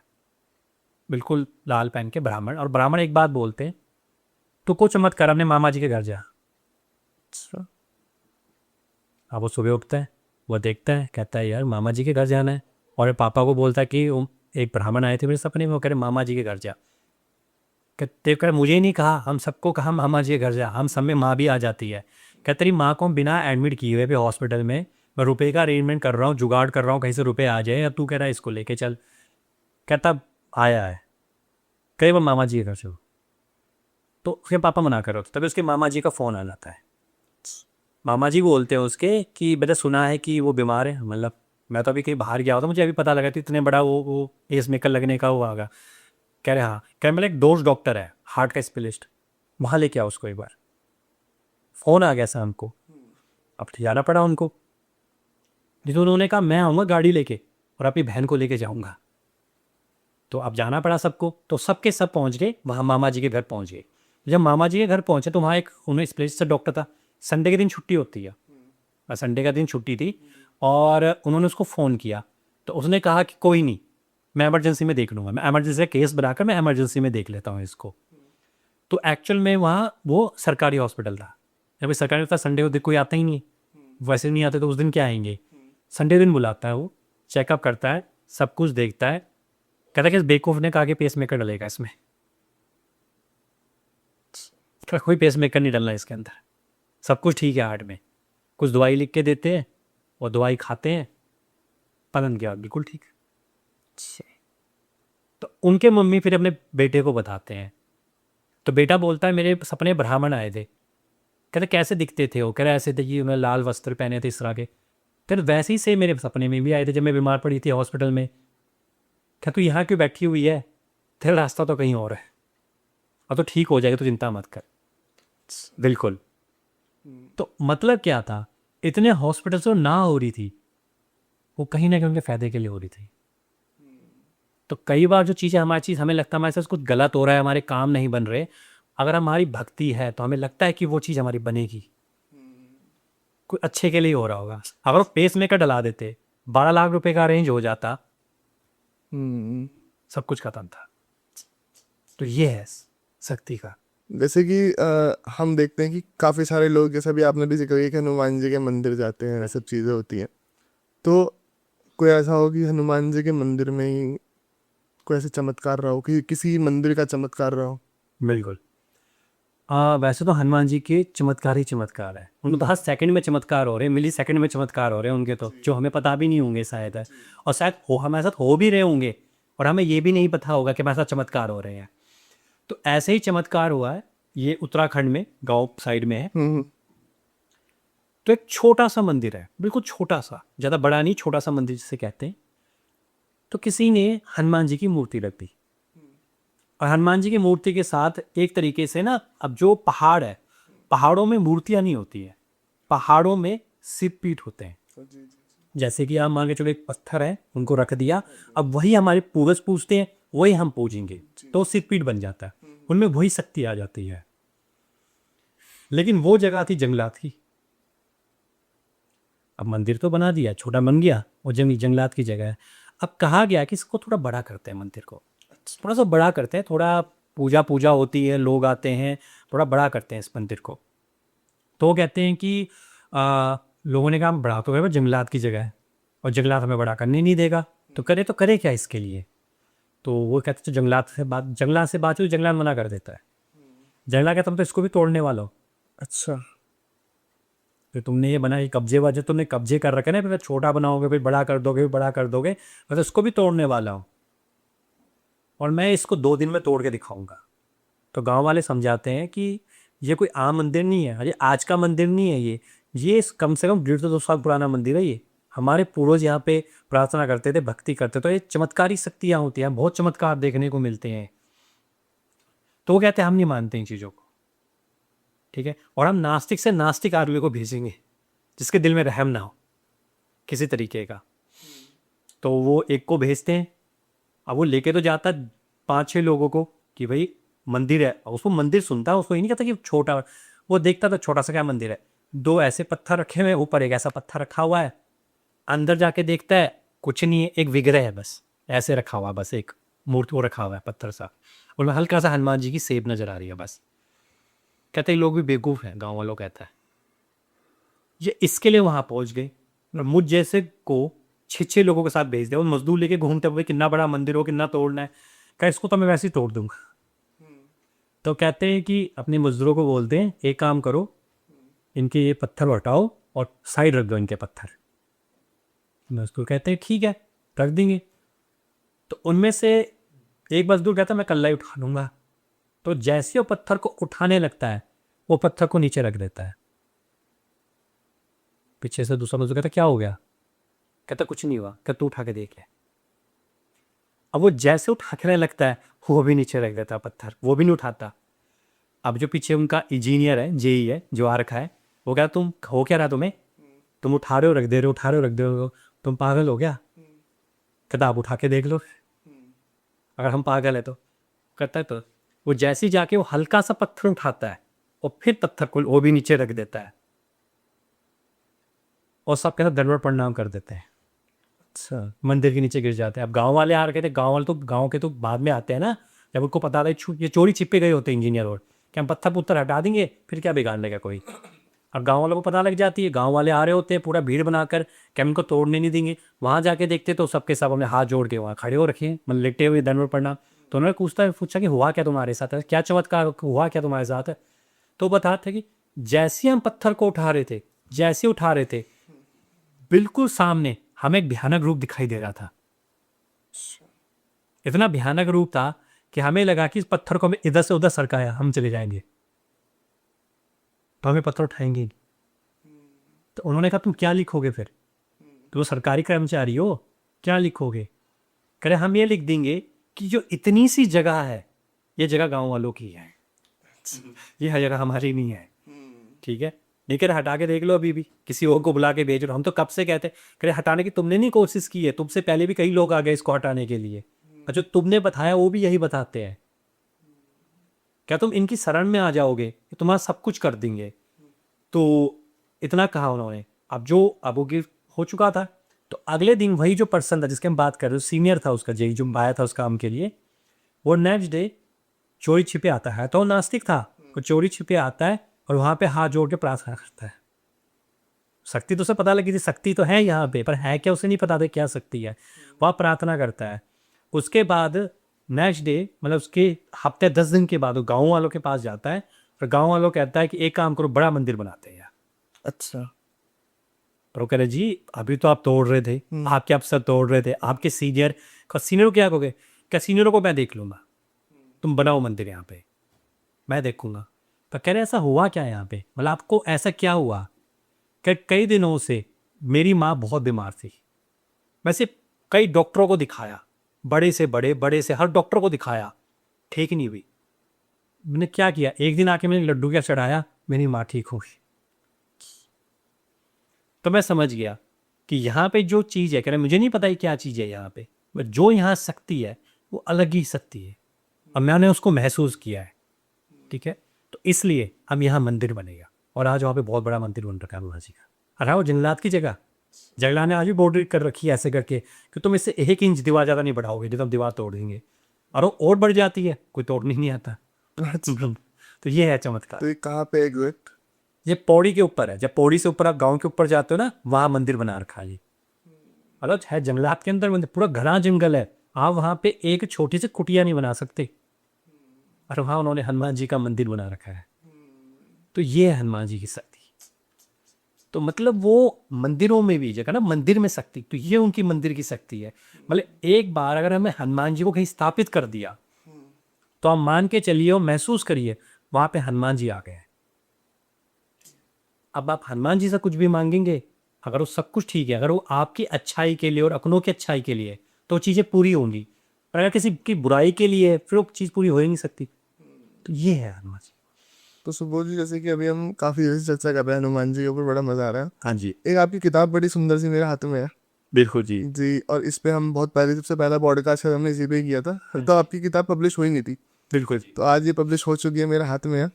बिल्कुल लाल पहन के ब्राह्मण, और ब्राह्मण एक बात बोलते हैं, तो कुछ मत कर, अपने मामा जी के घर जा। अब वो सुबह उठता है, वो देखता है, कहता है यार मामा जी के घर जाना है, और पापा को बोलता है कि एक ब्राह्मण आए थे मेरे सपने में, वो कह रहे मामा जी के घर जा। कहते कर मुझे नहीं कहा, हम सबको कहा मामा जी के घर जा, हम सब में माँ भी आ जाती है। कहते तेरी माँ को हम बिना एडमिट किए हुए भी हॉस्पिटल में, मैं रुपए का अरेंजमेंट कर रहा हूँ, जुगाड़ कर रहा हूँ, कहीं से रुपए आ जाए, अब तू कह रहा है इसको लेके चल। कहता आया है, कई बार मामा जी के घर चलो, तो उसके पापा मना करो, तभी उसके मामा जी का फ़ोन आ जाता है। मामा जी बोलते हैं उसके कि बेटा सुना है कि वो बीमार है, मतलब मैं तो अभी कहीं बाहर गया होता, मुझे अभी पता लगा था इतने बड़ा वो पेस मेकर लगने का वो आगा। कह रहे हाँ, कह मेरा एक दोस्त डॉक्टर है, हार्ट का स्पेशलिस्ट, वहाँ लेके आओ उसको एक बार। फ़ोन आ गया शाम को, अब तो जाना पड़ा उनको। जिस उन्होंने कहा मैं आऊँगा गाड़ी लेके और अपनी बहन को लेके जाऊँगा, तो अब जाना पड़ा सबको, तो सबके सब पहुँच गए वहाँ, मामा जी के घर पहुँच गए। जब मामा जी के घर पहुँचे तो वहाँ एक उन्हें स्पेशलिस्ट डॉक्टर था, संडे के दिन छुट्टी होती है, संडे का दिन छुट्टी थी, और उन्होंने उसको फ़ोन किया, तो उसने कहा कि कोई नहीं, मैं इमरजेंसी में देख लूँगा, मैं इमरजेंसी का केस बनाकर मैं इमरजेंसी में देख लेता हूँ इसको। तो एक्चुअल में वहाँ वो सरकारी हॉस्पिटल था, जब सरकारी होता संडे को दिन कोई आता ही नहीं, वैसे नहीं आते तो उस दिन क्या आएंगे, संडे दिन बुलाता है वो, चेकअप करता है, सब कुछ देखता है, कहता है कि इस बेवकूफ़ ने कहा कि पेस मेकर डलेगा इसमें, कोई पेस मेकर नहीं डलना इसके अंदर, सब कुछ ठीक है हार्ट में। कुछ दवाई लिख के देते हैं, और दवाई खाते हैं, पलंग गया बिल्कुल ठीक। तो उनके मम्मी फिर अपने बेटे को बताते हैं, तो बेटा बोलता है मेरे सपने ब्राह्मण आए थे। कहते कैसे दिखते थे वो, कह रहे ऐसे थे कि मैं लाल वस्त्र पहने थे इस तरह के। कहते वैसे ही से मेरे सपने में भी आए थे जब मैं बीमार पड़ी थी हॉस्पिटल में। क्या तू यहाँ क्यों बैठी हुई है, तेरा रास्ता तो कहीं और है, और तो ठीक हो जाएगा, तो चिंता मत कर। बिल्कुल। तो मतलब क्या था, इतने हॉस्पिटल से ना हो रही थी, वो कहीं ना कहीं उनके फायदे के लिए हो रही थी। तो कई बार जो चीज़ें हमारी चीज़ हमें लगता है हमारे साथ कुछ गलत हो रहा है, हमारे काम नहीं बन रहे, अगर हमारी भक्ति है तो हमें लगता है कि वो चीज़ हमारी बनेगी, कोई अच्छे के लिए हो रहा होगा। अगर वो पेस मेकर डला देते, 12 लाख रुपए का अरेंज हो जाता, सब कुछ खत्म था। तो ये है शक्ति का। जैसे कि हम देखते हैं कि काफ़ी सारे लोग, जैसा भी आपने भी जिक्र किया कि हनुमान जी के मंदिर जाते हैं, सब चीज़ें होती हैं, तो कोई ऐसा हो कि हनुमान जी के मंदिर में ही कोई ऐसे चमत्कार रहा हो, कि किसी मंदिर का चमत्कार रहा हो? बिल्कुल। वैसे तो हनुमान जी के चमत्कार ही चमत्कार है, उनको तो हर सेकंड में चमत्कार हो रहे हैं, मिली सेकंड में चमत्कार हो रहे हैं उनके, तो जो हमें पता भी नहीं होंगे शायद है, और शायद हो हमारे साथ हो भी रहे होंगे और हमें ये भी नहीं पता होगा कि हमारे साथ चमत्कार हो रहे हैं। तो ऐसे ही चमत्कार हुआ है, ये उत्तराखंड में गाँव साइड में है। तो एक छोटा सा मंदिर है, बिल्कुल छोटा सा, ज़्यादा बड़ा नहीं, छोटा सा मंदिर जिसे कहते हैं। तो किसी ने हनुमान जी की मूर्ति रख दी, और हनुमान जी की मूर्ति के साथ एक तरीके से ना, अब जो पहाड़ है, पहाड़ों में मूर्तियाँ नहीं होती है, पहाड़ों में सिद्धपीठ होते हैं। जैसे कि आप मान के चलो एक पत्थर है, उनको रख दिया, अब वही हमारे पूर्वज पूजते हैं, वही हम पूजेंगे, तो सिद्धपीठ बन जाता है, उनमें वही शक्ति आ जाती है। लेकिन वो जगह थी जंगलात की, अब मंदिर तो बना दिया, छोटा बन गया, वो जंगलात की जगह है। अब कहा गया कि इसको थोड़ा बड़ा करते हैं, मंदिर को थोड़ा सा बड़ा करते हैं, थोड़ा पूजा होती है, लोग आते हैं, थोड़ा बड़ा करते हैं इस मंदिर को। तो वो कहते हैं कि लोगों ने कहा हम बड़ा तो है, जंगलात की जगह है और जंगलात हमें बड़ा करने नहीं देगा, तो करे क्या इसके लिए। तो वो कहते तो जंगलात से बात हुई, जंगलात मना कर देता है। जंगलात कहता हम तो इसको भी तोड़ने वाला हूँ। अच्छा। तो तुमने ये बना, ये कब्जे वाजे तुमने कब्जे कर रखे ना, फिर छोटा बनाओगे, फिर बड़ा कर दोगे, फिर बड़ा कर दोगे, मैं तो इसको भी तोड़ने वाला हूँ और मैं इसको 2 दिन में तोड़ के दिखाऊंगा। तो गांव वाले समझाते हैं कि ये कोई आम मंदिर नहीं है, ये आज का मंदिर नहीं है, ये कम से कम 150-200 साल पुराना मंदिर है। ये हमारे पूर्वज यहाँ पे प्रार्थना करते थे, भक्ति करते, तो ये चमत्कारी शक्तियाँ होती हैं, बहुत चमत्कार देखने को मिलते हैं। तो वो कहते हैं हम नहीं मानते इन चीज़ों को, ठीक है, और हम नास्तिक से नास्तिक आदमी को भेजेंगे जिसके दिल में रहम ना हो किसी तरीके का। तो वो एक को भेजते हैं, अब वो लेके तो जाता 5-6 लोगों को कि भाई मंदिर है, और उसको मंदिर सुनता है, उसको ये नहीं कहता कि छोटा, वो देखता तो छोटा सा क्या मंदिर है, 2 ऐसे पत्थर रखे हुए हैं, ऊपर एक ऐसा पत्थर रखा हुआ है, अंदर जाके देखता है कुछ नहीं है, एक विग्रह है बस ऐसे रखा हुआ है, बस एक मूर्ति वो रखा हुआ है पत्थर सा, और हल्का सा हनुमान जी की सेब नजर आ रही है बस। कहते हैं लोग भी बेवकूफ़ हैं, गाँव वालों कहता है ये इसके लिए वहाँ पहुँच गए और मुझ जैसे को 6-6 लोगों के साथ भेज दिया, वो मजदूर लेके घूमते हुए कितना बड़ा मंदिर हो, कितना तोड़ना है, क्या इसको तो मैं वैसे ही तोड़ दूंगा। तो कहते हैं कि अपने मजदूरों को बोलते हैं एक काम करो, इनके ये पत्थर हटाओ और साइड रख दो इनके पत्थर। मजदूर कहते हैं ठीक है रख देंगे। तो उनमें से एक मजदूर कहता है मैं कल्ला ही उठा लूंगा। तो जैसे वो पत्थर को उठाने लगता है, वो पत्थर को नीचे रख देता है। पीछे से दूसरा मजदूर कहता क्या हो गया, कहता कुछ नहीं हुआ, कहता तू उठा के देख ले। अब वो जैसे उठाने लगता है, वो भी नीचे रख देता पत्थर, वो भी नहीं उठाता। अब जो पीछे उनका इंजीनियर है, जेई है, जो आ रखा है, वो कहता तुम हो क्या रहा तुम्हें, तुम उठा रहे हो रख दे रहे हो, उठा रहे हो रख दे रहे हो, तुम पागल हो क्या। कहता आप उठा के देख लो अगर हम पागल है तो। कहता है तो वो जैसे ही जाके वो हल्का सा पत्थर उठाता है और फिर पत्थर को वो भी नीचे रख देता है और सब कहता दंडवत प्रणाम कर देते हैं। अच्छा, मंदिर के नीचे गिर जाते हैं। अब गांव वाले आ रखे थे, गांव वाले तो गांव के तो बाद में आते हैं ना, जब उनको पता था ये चोरी छिपे गए होते हैं इंजीनियर, और कि हम पत्थर पुत्थर हटा देंगे फिर क्या बिगाड़ लेगा कोई। अब गांव वालों को पता लग जाती है, गांव वाले आ रहे होते हैं पूरा भीड़ बनाकर कि हम इनको तोड़ने नहीं देंगे। वहां जाके देखते तो सबके सब हमने हाथ जोड़ के वहाँ खड़े हो रखे हैं, मतलब लेटे हुए दंडवत प्रणाम। तो उन्होंने पूछा कि हुआ क्या तुम्हारे साथ है, क्या चमत्कार हुआ क्या तुम्हारे साथ है। तो बताते कि जैसे हम पत्थर को उठा रहे थे, जैसे उठा रहे थे, बिल्कुल सामने हमें एक भयानक रूप दिखाई दे रहा था। इतना भयानक रूप था कि हमें लगा कि इस पत्थर को हमें इधर से उधर सरकाया हम चले जाएंगे, तो हमें पत्थर उठाएंगे नहीं। तो उन्होंने कहा तुम क्या लिखोगे फिर, तो वो सरकारी कर्मचारी हो, क्या लिखोगे। कह रहे हम ये लिख देंगे कि जो इतनी सी जगह है, ये जगह गांव वालों की है, ये हर जगह हमारी नहीं है, ठीक है। नहीं कह रहे हटा के देख लो, अभी भी किसी और को बुला के भेज रहे हो, हम तो कब से कहते हैं। कह रहे हटाने की तुमने नहीं कोशिश की है, तुमसे पहले भी कई लोग आ गए इसको हटाने के लिए, और जो तुमने बताया वो भी यही बताते हैं। क्या तुम इनकी शरण में आ जाओगे कि तुम्हारा सब कुछ कर देंगे। तो इतना कहा उन्होंने। अब वो गिर हो चुका था, तो अगले दिन वही जो पर्सन था जिसके हम बात कर रहे हो, सीनियर था उसका, जेई जो आया था उस काम के लिए, वो नेक्स्ट डे चोरी छिपे आता है, तो नास्तिक था, वो चोरी छिपे आता है और वहाँ पे हाथ जोड़ के प्रार्थना करता है। शक्ति तो उसे पता लगी थी, शक्ति तो है यहाँ पे, पर है क्या उसे नहीं पता था क्या शक्ति है। वह प्रार्थना करता है। उसके बाद नेक्स्ट डे, मतलब उसके हफ्ते 10 दिन के बाद वो गाँव वालों के पास जाता है और गाँव वालों कहता है कि एक काम करो, बड़ा मंदिर बनाते हैं यार। अच्छा। पर वो कह रहे जी अभी तो आप तोड़ रहे थे, आपके अफसर तोड़ रहे थे, आपके सीनियर को क्या कहोगे, क्या सीनियरों को मैं देख लूँगा, तुम बनाओ मंदिर यहाँ पे, मैं देखूंगा। तो कह रहे ऐसा हुआ क्या यहाँ पे, मतलब आपको ऐसा क्या हुआ। कई दिनों से मेरी माँ बहुत बीमार थी, वैसे कई डॉक्टरों को दिखाया, बड़े से हर डॉक्टर को दिखाया, ठीक नहीं हुई। मैंने क्या किया, एक दिन आके मैंने लड्डू क्या चढ़ाया, मेरी माँ ठीक हो गई। तो मैं समझ गया कि यहाँ पे जो चीज़ है, कह रहे मुझे नहीं पता है क्या चीज़ है यहाँ पे, बट जो यहाँ शक्ति है वो अलग ही शक्ति है और मैंने उसको महसूस किया है, ठीक है। तो इसलिए अब यहाँ मंदिर बनेगा और आज वहाँ पे बहुत बड़ा मंदिर बन रखा है बाबा जी का। अरे वो जंगलात की जगह, जंगला ने आज भी बाउंड्री कर रखी है ऐसे करके कि तुम इससे 1 इंच दीवार ज़्यादा नहीं बढ़ाओगे, जब तुम दीवार तोड़ देंगे, और बढ़ जाती है, कोई तोड़ने ही नहीं आता। तो ये है चमत्कार। तो ये कहाँ पे एग्जैक्ट? ये पौड़ी के ऊपर है। जब पौड़ी से ऊपर आप गांव के ऊपर जाते हो ना, वहाँ मंदिर बना रखा है। मतलब है जंगलात के अंदर मंदिर, पूरा घना जंगल है। आप वहाँ पे एक छोटी सी कुटिया नहीं बना सकते, और वहाँ उन्होंने हनुमान जी का मंदिर बना रखा है। तो ये है हनुमान जी की शक्ति। तो मतलब वो मंदिरों में भी जगह ना, मंदिर में शक्ति, तो ये उनकी मंदिर की शक्ति है। मतलब एक बार अगर हमें हनुमान जी को कहीं स्थापित कर दिया, तो आप मान के चलिए और महसूस करिए वहां पे हनुमान जी आ गए। अब आप हनुमान जी से कुछ भी मांगेंगे, अगर वो सब कुछ ठीक है, अगर वो आपकी अच्छाई के लिए और अपनों की अच्छाई के लिए, तो चीज़ें पूरी होंगी। पर अगर किसी की बुराई के लिए, फिर वो चीज़ पूरी हो ही नहीं सकती। तो ये है हनुमान जी। तो सुबोध जी, जैसे कि अभी हम काफी देर से चर्चा कर रहे हैं हनुमान जी के ऊपर, बड़ा मजा आ रहा है। हाँ जी, एक आपकी किताब बड़ी सुंदर सी मेरे हाथ में है बिल्कुल जी। जी, और इस पे हम बहुत पहले, सबसे पहला पॉडकास्ट हमने इसी पे किया था, तो आपकी किताब पब्लिश हुई नहीं थी। बिल्कुल जी। तो आज ये पब्लिश हो चुकी है, मेरे हाथ में है।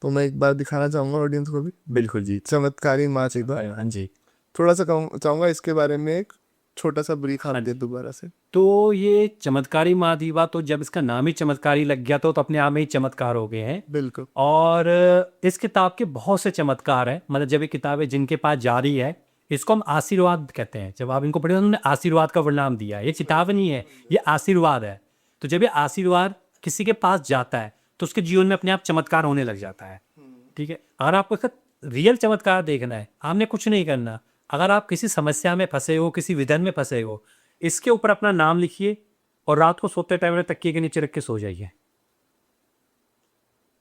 तो मैं एक बार दिखाना चाहूंगा ऑडियंस को भी। बिल्कुल जी। चमत्कारी माँ सीता। हाँ जी। थोड़ा सा चाहूंगा इसके बारे में एक छोटा सा ब्रीफ आप हाँ दे जी। दोबारा से। तो ये चमत्कारी माँ दीवा, तो जब इसका नाम ही चमत्कारी लग गया तो अपने आप में ही चमत्कार हो गए हैं। बिल्कुल। और इस किताब के बहुत से चमत्कार हैं। मतलब जब ये किताबें जिनके पास जारी है, इसको हम आशीर्वाद कहते हैं। जब आप इनको पढ़े, उन्होंने आशीर्वाद का परिणाम दिया है। ये किताब नहीं है, ये आशीर्वाद है। तो जब ये आशीर्वाद किसी के पास जाता है, तो उसके जीवन में अपने आप चमत्कार होने लग जाता है। ठीक है। अगर आपको इसका रियल चमत्कार देखना है, आपने कुछ नहीं करना। अगर आप किसी समस्या में फंसे हो, किसी विधन में फंसे हो, इसके ऊपर अपना नाम लिखिए और रात को सोते टाइम तकिए के नीचे रख के सो जाइए।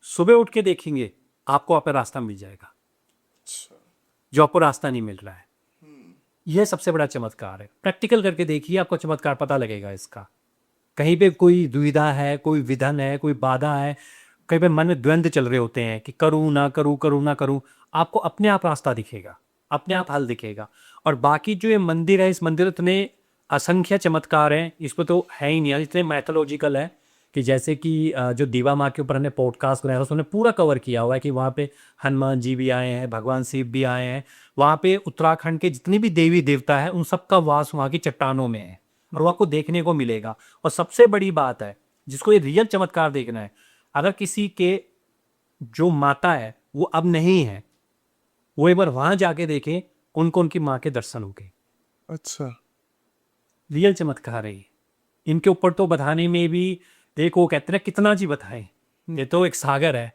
सुबह उठ के देखेंगे, आपको आपका रास्ता मिल जाएगा जो आपको रास्ता नहीं मिल रहा है। यह सबसे बड़ा चमत्कार है। प्रैक्टिकल करके देखिए, आपको चमत्कार पता लगेगा इसका। कहीं पे कोई दुविधा है, कोई विधन है, कोई बाधा है, कहीं पे मन में द्वंद्व चल रहे होते हैं कि करूं ना करूं, करूं ना करूं, आपको अपने आप रास्ता दिखेगा, अपने आप हल दिखेगा। और बाकी जो ये मंदिर है, इस मंदिर इतने असंख्य चमत्कार हैं, इस पर तो है ही नहीं, इतने मैथोलॉजिकल है कि जैसे कि जो दीवा माँ के ऊपर हमने पॉडकास्ट बनाया, उसने पूरा कवर किया हुआ है कि वहाँ पे हनुमान जी भी आए हैं, भगवान शिव भी आए हैं। वहाँ पे उत्तराखंड के जितनी भी देवी देवता है, उन सबका वास वहाँ की चट्टानों में है, और वो आपको देखने को मिलेगा। और सबसे बड़ी बात है, जिसको ये रियल चमत्कार देखना है, अगर किसी के जो माता है वो अब नहीं है, वो एक बार वहां जाके देखें, उनको उनकी माँ के दर्शन हो गए। अच्छा। रियल चमत्कार है ये। इनके ऊपर तो बताने में भी, देखो कहते हैं ना, कितना जी बताएं। ये तो एक सागर है।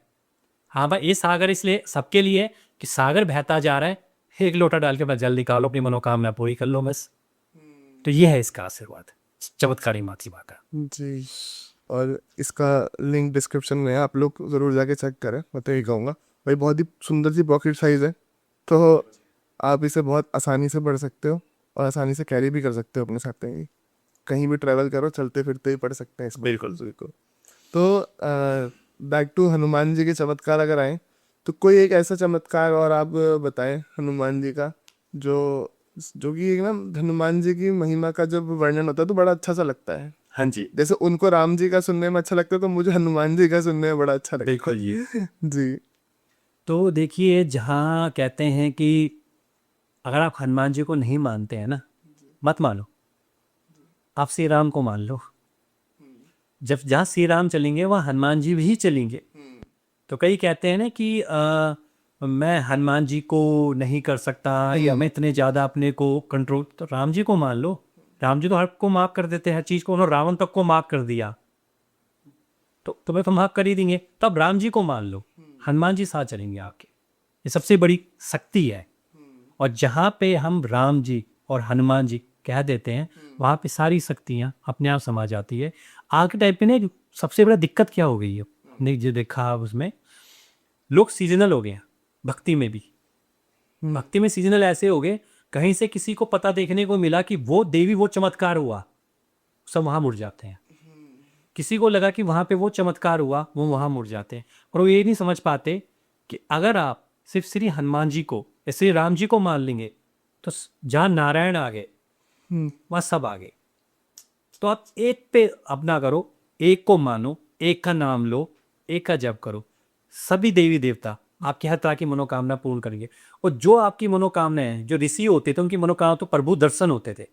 हाँ भाई, ये सागर इसलिए सबके लिए है कि सागर बहता जा रहा है, एक लोटा डाल के बस जल निकालो, अपनी मनोकामना पूरी कर लो बस। तो ये है इसका आशीर्वाद, चमत्कारी मातृभा का। जी, और इसका लिंक डिस्क्रिप्शन में है, आप लोग ज़रूर जाके चेक करें। मैं तो यही कहूँगा भाई, बहुत ही सुंदर सी पॉकेट साइज़ है, तो आप इसे बहुत आसानी से पढ़ सकते हो और आसानी से कैरी भी कर सकते हो अपने साथ में। कहीं भी ट्रैवल करो, चलते फिरते ही पढ़ सकते हैं इसको। बिल्कुल। बिल्कुल। तो बैक टू हनुमान जी के चमत्कार अगर आए, तो कोई एक ऐसा चमत्कार और आप बताएं हनुमान जी का, जो जो कि एक ना, हनुमान जी की महिमा का जब वर्णन होता है तो बड़ा अच्छा सा लगता है। हाँ जी, जैसे उनको राम जी का सुनने में अच्छा लगता है, तो मुझे हनुमान जी का सुनने में बड़ा अच्छा लगता बिल्कुल जी। है। जी। तो देखिए, जहाँ कहते हैं कि अगर आप हनुमान जी को नहीं मानते हैं ना, मत मानो, आप श्री राम को मान लो। जब जहाँ श्री राम चलेंगे, वहाँ हनुमान जी भी चलेंगे। तो कई कहते हैं ना कि मैं हनुमान जी को नहीं कर सकता, या मैं इतने ज़्यादा अपने को कंट्रोल, तो राम जी को मान लो। राम जी तो हर को माफ़ कर देते हैं, हर चीज़ को। उन्होंने रावण तक को माफ़ कर दिया, तो तुम्हें तो माफ़ कर ही देंगे। तब राम जी को मान लो, हनुमान जी साथ चलेंगे आपके। ये सबसे बड़ी शक्ति है। और जहाँ पे हम राम जी और हनुमान जी कह देते हैं, वहाँ पे सारी शक्तियाँ अपने आप समा जाती है। आज के टाइप पे ना, सबसे बड़ा दिक्कत क्या हो गई है, ने जो देखा उसमें, लोग सीजनल हो गए हैं। भक्ति में भी, भक्ति में सीजनल ऐसे हो गए, कहीं से किसी को पता देखने को मिला कि वो देवी, वो चमत्कार हुआ, सब वहाँ मुड़ जाते हैं। किसी को लगा कि वहाँ पे वो चमत्कार हुआ, वो वहाँ मुड़ जाते हैं। और वो ये नहीं समझ पाते कि अगर आप सिर्फ श्री हनुमान जी को या श्री राम जी को मान लेंगे, तो जहाँ नारायण आ गए, वहाँ सब आ गए। तो आप एक पे अपना करो, एक को मानो, एक का नाम लो, एक का जप करो, सभी देवी देवता आपकी हर तरह की मनोकामना पूर्ण करेंगे। और जो आपकी मनोकामना है, जो ऋषि होते थे उनकी मनोकामना तो प्रभु दर्शन होते थे,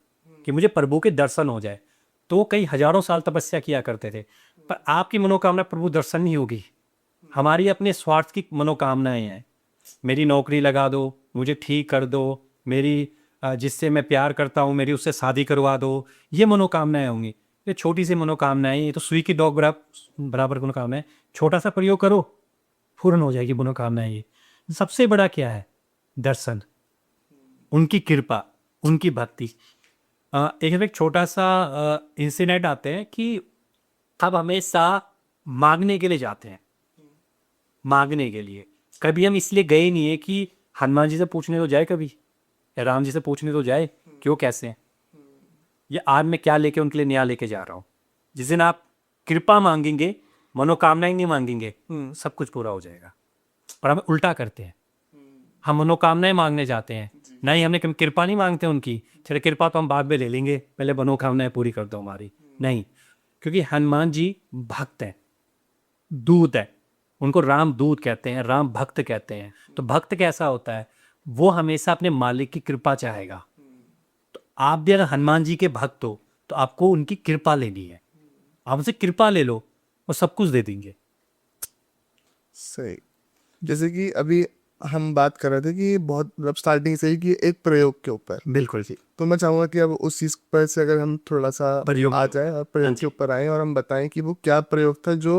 कि मुझे प्रभु के दर्शन हो जाए। तो वो कई हजारों साल तपस्या किया करते थे। पर आपकी मनोकामना प्रभु दर्शन नहीं होगी, हमारी अपने स्वार्थ की मनोकामनाएं हैं। मेरी नौकरी लगा दो, मुझे ठीक कर दो, मेरी जिससे मैं प्यार करता हूँ मेरी उससे शादी करवा दो, ये मनोकामनाएं होंगी। ये छोटी सी मनोकामनाएं, ये तो सुई की डॉग बराबर बराबर मनोकामनाएं। छोटा सा प्रयोग करो, पूर्ण हो जाएगी मनोकामनाएं। ये सबसे बड़ा क्या है? दर्शन, उनकी कृपा, उनकी भक्ति। एक छोटा सा इंसिडेंट आते हैं कि अब हमेशा मांगने के लिए जाते हैं, मांगने के लिए। कभी हम इसलिए गए नहीं है कि हनुमान जी से पूछने तो जाए, कभी या राम जी से पूछने तो जाए कि वो कैसे हैं, ये आज मैं क्या लेके उनके लिए नया लेके जा रहा हूँ। जिस दिन आप कृपा मांगेंगे, मनोकामनाएं नहीं मांगेंगे, सब कुछ पूरा हो जाएगा। और हम उल्टा करते हैं, हम मनोकामनाएं मांगने जाते हैं, नहीं हमने कृपा नहीं मांगते उनकी। चलो कृपा तो हम बाद में ले लेंगे, पहले मनोकामनाएं पूरी कर दो हमारी। नहीं, क्योंकि हनुमान जी भक्त हैं, दूत है, उनको राम दूत कहते हैं, राम भक्त कहते हैं। तो भक्त कैसा होता है? वो हमेशा अपने मालिक की कृपा चाहेगा। तो आप भी अगर हनुमान जी के भक्त हो तो आपको उनकी कृपा लेनी है। आप उनसे कृपा ले लो, वो सब कुछ दे देंगे। सही। जैसे कि अभी हम बात कर रहे थे कि बहुत मतलब स्टार्टिंग से ही कि एक प्रयोग के ऊपर, बिल्कुल जी। तो मैं चाहूंगा कि अब उस चीज पर से अगर हम थोड़ा सा प्रयोग आ जाए और प्रयोग हाँ के जी। ऊपर आए और हम बताएं कि वो क्या प्रयोग था जो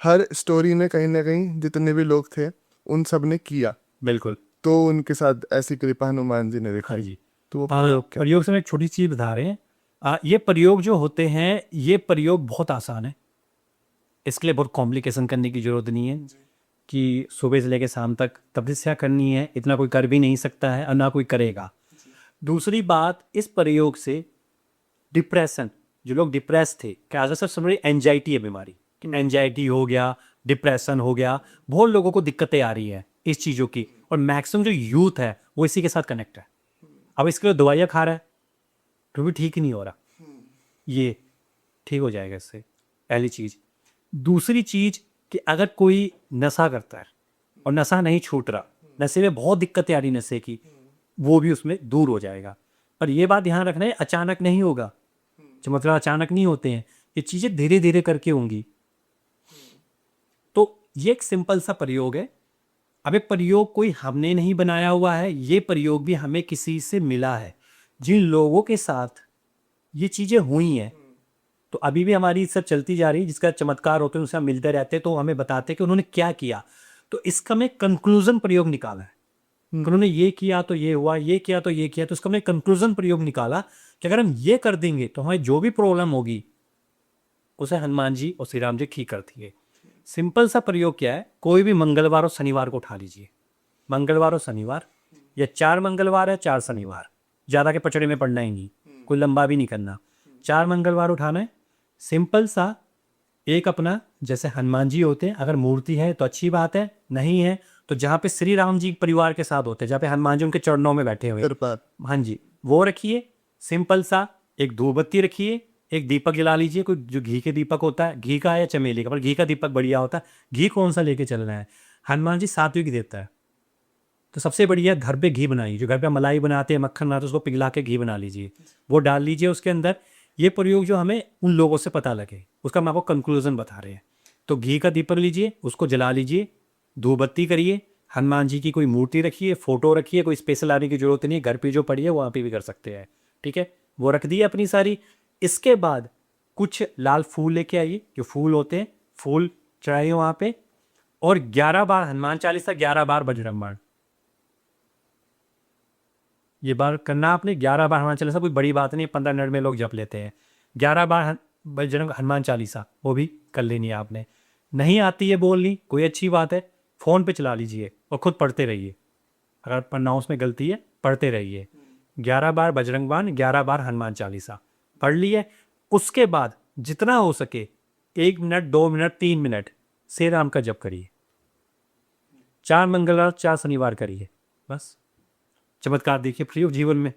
हर स्टोरी में कहीं ना कहीं जितने भी लोग थे उन सब ने किया, बिल्कुल। तो उनके साथ ऐसी कृपा हनुमान जी ने हाँ दिखाई। जी। तो वो प्रयोग क्या? प्रयोग से मैं एक छोटी चीज बता रहे हैं। ये प्रयोग जो होते हैं, ये प्रयोग बहुत आसान है, इसके लिए बहुत कॉम्प्लिकेशन करने की जरूरत नहीं है कि सुबह से लेकर शाम तक तपस्या करनी है, इतना कोई कर भी नहीं सकता है और ना कोई करेगा। दूसरी बात, इस प्रयोग से डिप्रेशन, जो लोग डिप्रेस थे, क्या सर समझ, एंजाइटी है बीमारी, एंजाइटी हो गया, डिप्रेशन हो गया, बहुत लोगों को दिक्कतें आ रही है इस चीज़ों की। और मैक्सिमम जो यूथ है वो इसी के साथ कनेक्ट है। अब इसके लिए दवाइयाँ खा रहा है तो भी ठीक नहीं हो रहा, ये ठीक हो जाएगा इससे, पहली चीज़। दूसरी चीज़ कि अगर कोई नशा करता है और नशा नहीं छूट रहा, नशे में बहुत दिक्कतें आ रही नशे की, वो भी उसमें दूर हो जाएगा। और ये बात ध्यान रखना है, अचानक नहीं होगा, चमत्कार अचानक नहीं होते हैं, ये चीज़ें धीरे धीरे करके होंगी। तो ये एक सिंपल सा प्रयोग है। अब ये प्रयोग कोई हमने नहीं बनाया हुआ है, ये प्रयोग भी हमें किसी से मिला है। जिन लोगों के साथ ये चीज़ें हुई हैं, तो अभी भी हमारी सब चलती जा रही है, जिसका चमत्कार होते हैं उनसे हम मिलते रहते हैं, तो हमें बताते हैं कि उन्होंने क्या किया। तो इसका मैं कंक्लूजन प्रयोग निकाला है कि उन्होंने ये किया तो ये हुआ, ये किया तो ये किया। तो इसका मैं कंक्लूजन प्रयोग निकाला कि अगर हम ये कर देंगे तो हमें जो भी प्रॉब्लम होगी उसे हनुमान जी और श्री राम जी ठीक कर देंगे। सिंपल सा प्रयोग क्या है, कोई भी मंगलवार और शनिवार को उठा लीजिए, मंगलवार और शनिवार, या 4 मंगलवार है 4 शनिवार, ज़्यादा के पचड़े में पड़ना ही नहीं, कोई लंबा भी नहीं करना, 4 मंगलवार उठाना है। सिंपल सा एक अपना, जैसे हनुमान जी होते हैं, अगर मूर्ति है तो अच्छी बात है, नहीं है तो जहाँ पे श्री राम जी परिवार के साथ होते हैं, जहाँ पे हनुमान जी उनके चरणों में बैठे हुए, कृपा। हाँ जी, वो रखिए। सिंपल सा एक धूप बत्ती रखिए, एक दीपक जला लीजिए, कोई जो घी के दीपक होता है, घी का या चमेली का, पर घी का दीपक बढ़िया होता है। घी कौन सा लेके चलना है? हनुमान जी सात्विक देवता है, तो सबसे बढ़िया घर पे घी बनाइए। जो घर पे मलाई बनाते हैं, मक्खन बनाते हैं, उसको पिघला के घी बना लीजिए, वो डाल लीजिए उसके अंदर। ये प्रयोग जो हमें उन लोगों से पता लगे, उसका हम आपको कंक्लूजन बता रहे हैं। तो घी का दीपक लीजिए, उसको जला लीजिए, धूप बत्ती करिए, हनुमान जी की कोई मूर्ति रखिए, फोटो रखिए, कोई स्पेशल लाने की जरूरत नहीं है, घर पे जो पड़ी है वहाँ पे भी कर सकते हैं, ठीक है। वो रख दिए अपनी सारी। इसके बाद कुछ लाल फूल लेके आइए, जो फूल होते हैं, फूल चढ़ाइए वहाँ पे, और 11 बार हनुमान चालीसा, 11 बार बजरंग बाण, ये बार करना आपने। 11 बार हनुमान चालीसा कोई बड़ी बात नहीं, 15 मिनट में लोग जप लेते हैं। 11 बार बजरंग हनुमान चालीसा वो भी कर लेनी है आपने। नहीं आती है बोलनी, कोई अच्छी बात है, फ़ोन पे चला लीजिए और खुद पढ़ते रहिए। अगर प्रनाउंस में गलती है पढ़ते रहिए। 11 बार बजरंग बाण, 11 बार हनुमान चालीसा पढ़ लिए। उसके बाद जितना हो सके 1 minute, 2 minute, 3 minute Shri Ram का जप करिए। 4 मंगलवार 4 शनिवार करिए, बस। चमत्कार देखिए प्रयोग जीवन में।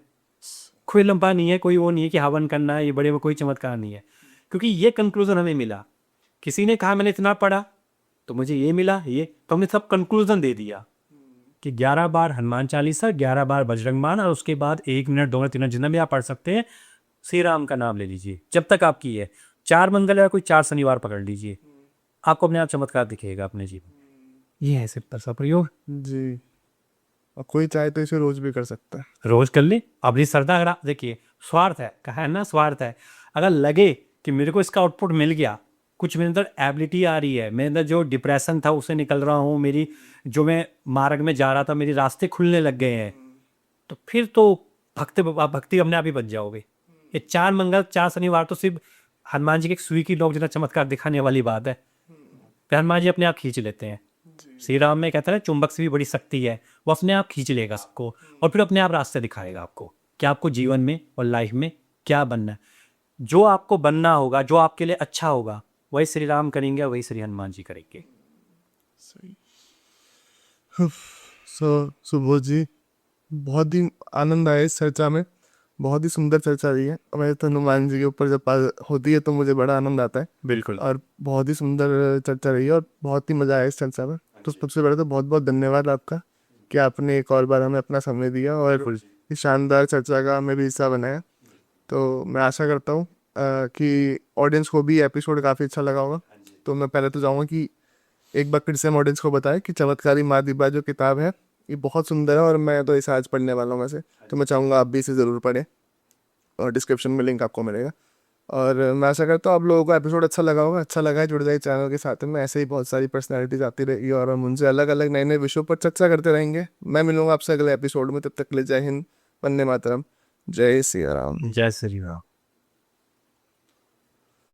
कोई लंबा नहीं है, कोई वो नहीं है कि हवन करना है, ये बड़े में कोई चमत्कार नहीं है। क्योंकि ये कंक्लूजन हमें मिला, किसी ने कहा मैंने इतना पढ़ा तो मुझे ये मिला, ये तो हमने सब कंक्लूजन दे दिया कि 11 बार हनुमान चालीसा, 11 बार बजरंग बाण, और उसके बाद 1 मिनट, 2 मिनट, 3 मिनट जितना भी आप पढ़ सकते हैं, श्री राम का नाम ले लीजिए जब तक आपकी है। 4 मंगल या कोई 4 शनिवार पकड़ लीजिए, आपको अपने आप चमत्कार दिखेगा अपने जीवन। ये है सिंपल सा प्रयोग। जी। और कोई चाहे तो इसे रोज भी कर सकता है। रोज कर ले अपनी श्रद्धा। अगर देखिए स्वार्थ है, कहा है ना स्वार्थ है। अगर लगे कि मेरे को इसका आउटपुट मिल गया, कुछ मेरे अंदर एबिलिटी आ रही है, मेरे अंदर जो डिप्रेशन था उसे निकल रहा हूँ, मेरी जो मैं मार्ग में जा रहा था मेरे रास्ते खुलने लग गए हैं, तो फिर तो आप भक्ति अपने आप ही बन जाओगे। ये 4 मंगल 4 शनिवार तो सिर्फ हनुमान जी के एक सुई की नोक जितना चमत्कार दिखाने वाली बात है। फिर हनुमान जी अपने आप खींच लेते हैं। श्री राम में कहता है चुंबक से भी बड़ी शक्ति है, वो अपने आप खींच लेगा सबको और फिर अपने आप रास्ते दिखाएगा आपको कि आपको जीवन में और लाइफ में क्या बनना है। जो आपको बनना होगा, जो आपके लिए अच्छा होगा, वही श्री राम करेंगे, वही श्री हनुमान जी करेंगे। सुबोध जी, बहुत ही आनंद आया इस चर्चा में, बहुत ही सुंदर चर्चा रही है। मैं तो हनुमान जी के ऊपर जब बात होती है तो मुझे बड़ा आनंद आता है। बिल्कुल। और बहुत ही सुंदर चर्चा रही है और बहुत ही मज़ा आया इस चर्चा में। तो सबसे पहले तो बहुत बहुत धन्यवाद आपका कि आपने एक और बार हमें अपना समय दिया और इस शानदार चर्चा का हमें भी हिस्सा बनाया। तो मैं आशा करता हूँ कि ऑडियंस को भी एपिसोड काफ़ी अच्छा लगा होगा। तो मैं पहले तो चाहूँगा कि एक बार फिर से हम ऑडियंस को बताएं कि चमत्कारी माँ दिब्बा जो किताब है ये बहुत सुंदर है और मैं तो इसे आज पढ़ने वाला हूँ वैसे। तो मैं चाहूँगा आप भी इसे ज़रूर पढ़ें और डिस्क्रिप्शन में लिंक आपको मिलेगा। और मैं आशा करता हूँ आप लोगों को एपिसोड अच्छा लगा होगा। अच्छा लगा है जुड़ जाइए चैनल के साथ में, ऐसे ही बहुत सारी पर्सनैलिटीज आती रहेगी और हम उनसे अलग अलग नए नए विषयों पर चर्चा करते रहेंगे। मैं मिलूंगा आपसे अगले एपिसोड में, तब तक के लिए जय हिंद, वंदे मातरम, जय सिया राम। जय श्री राम।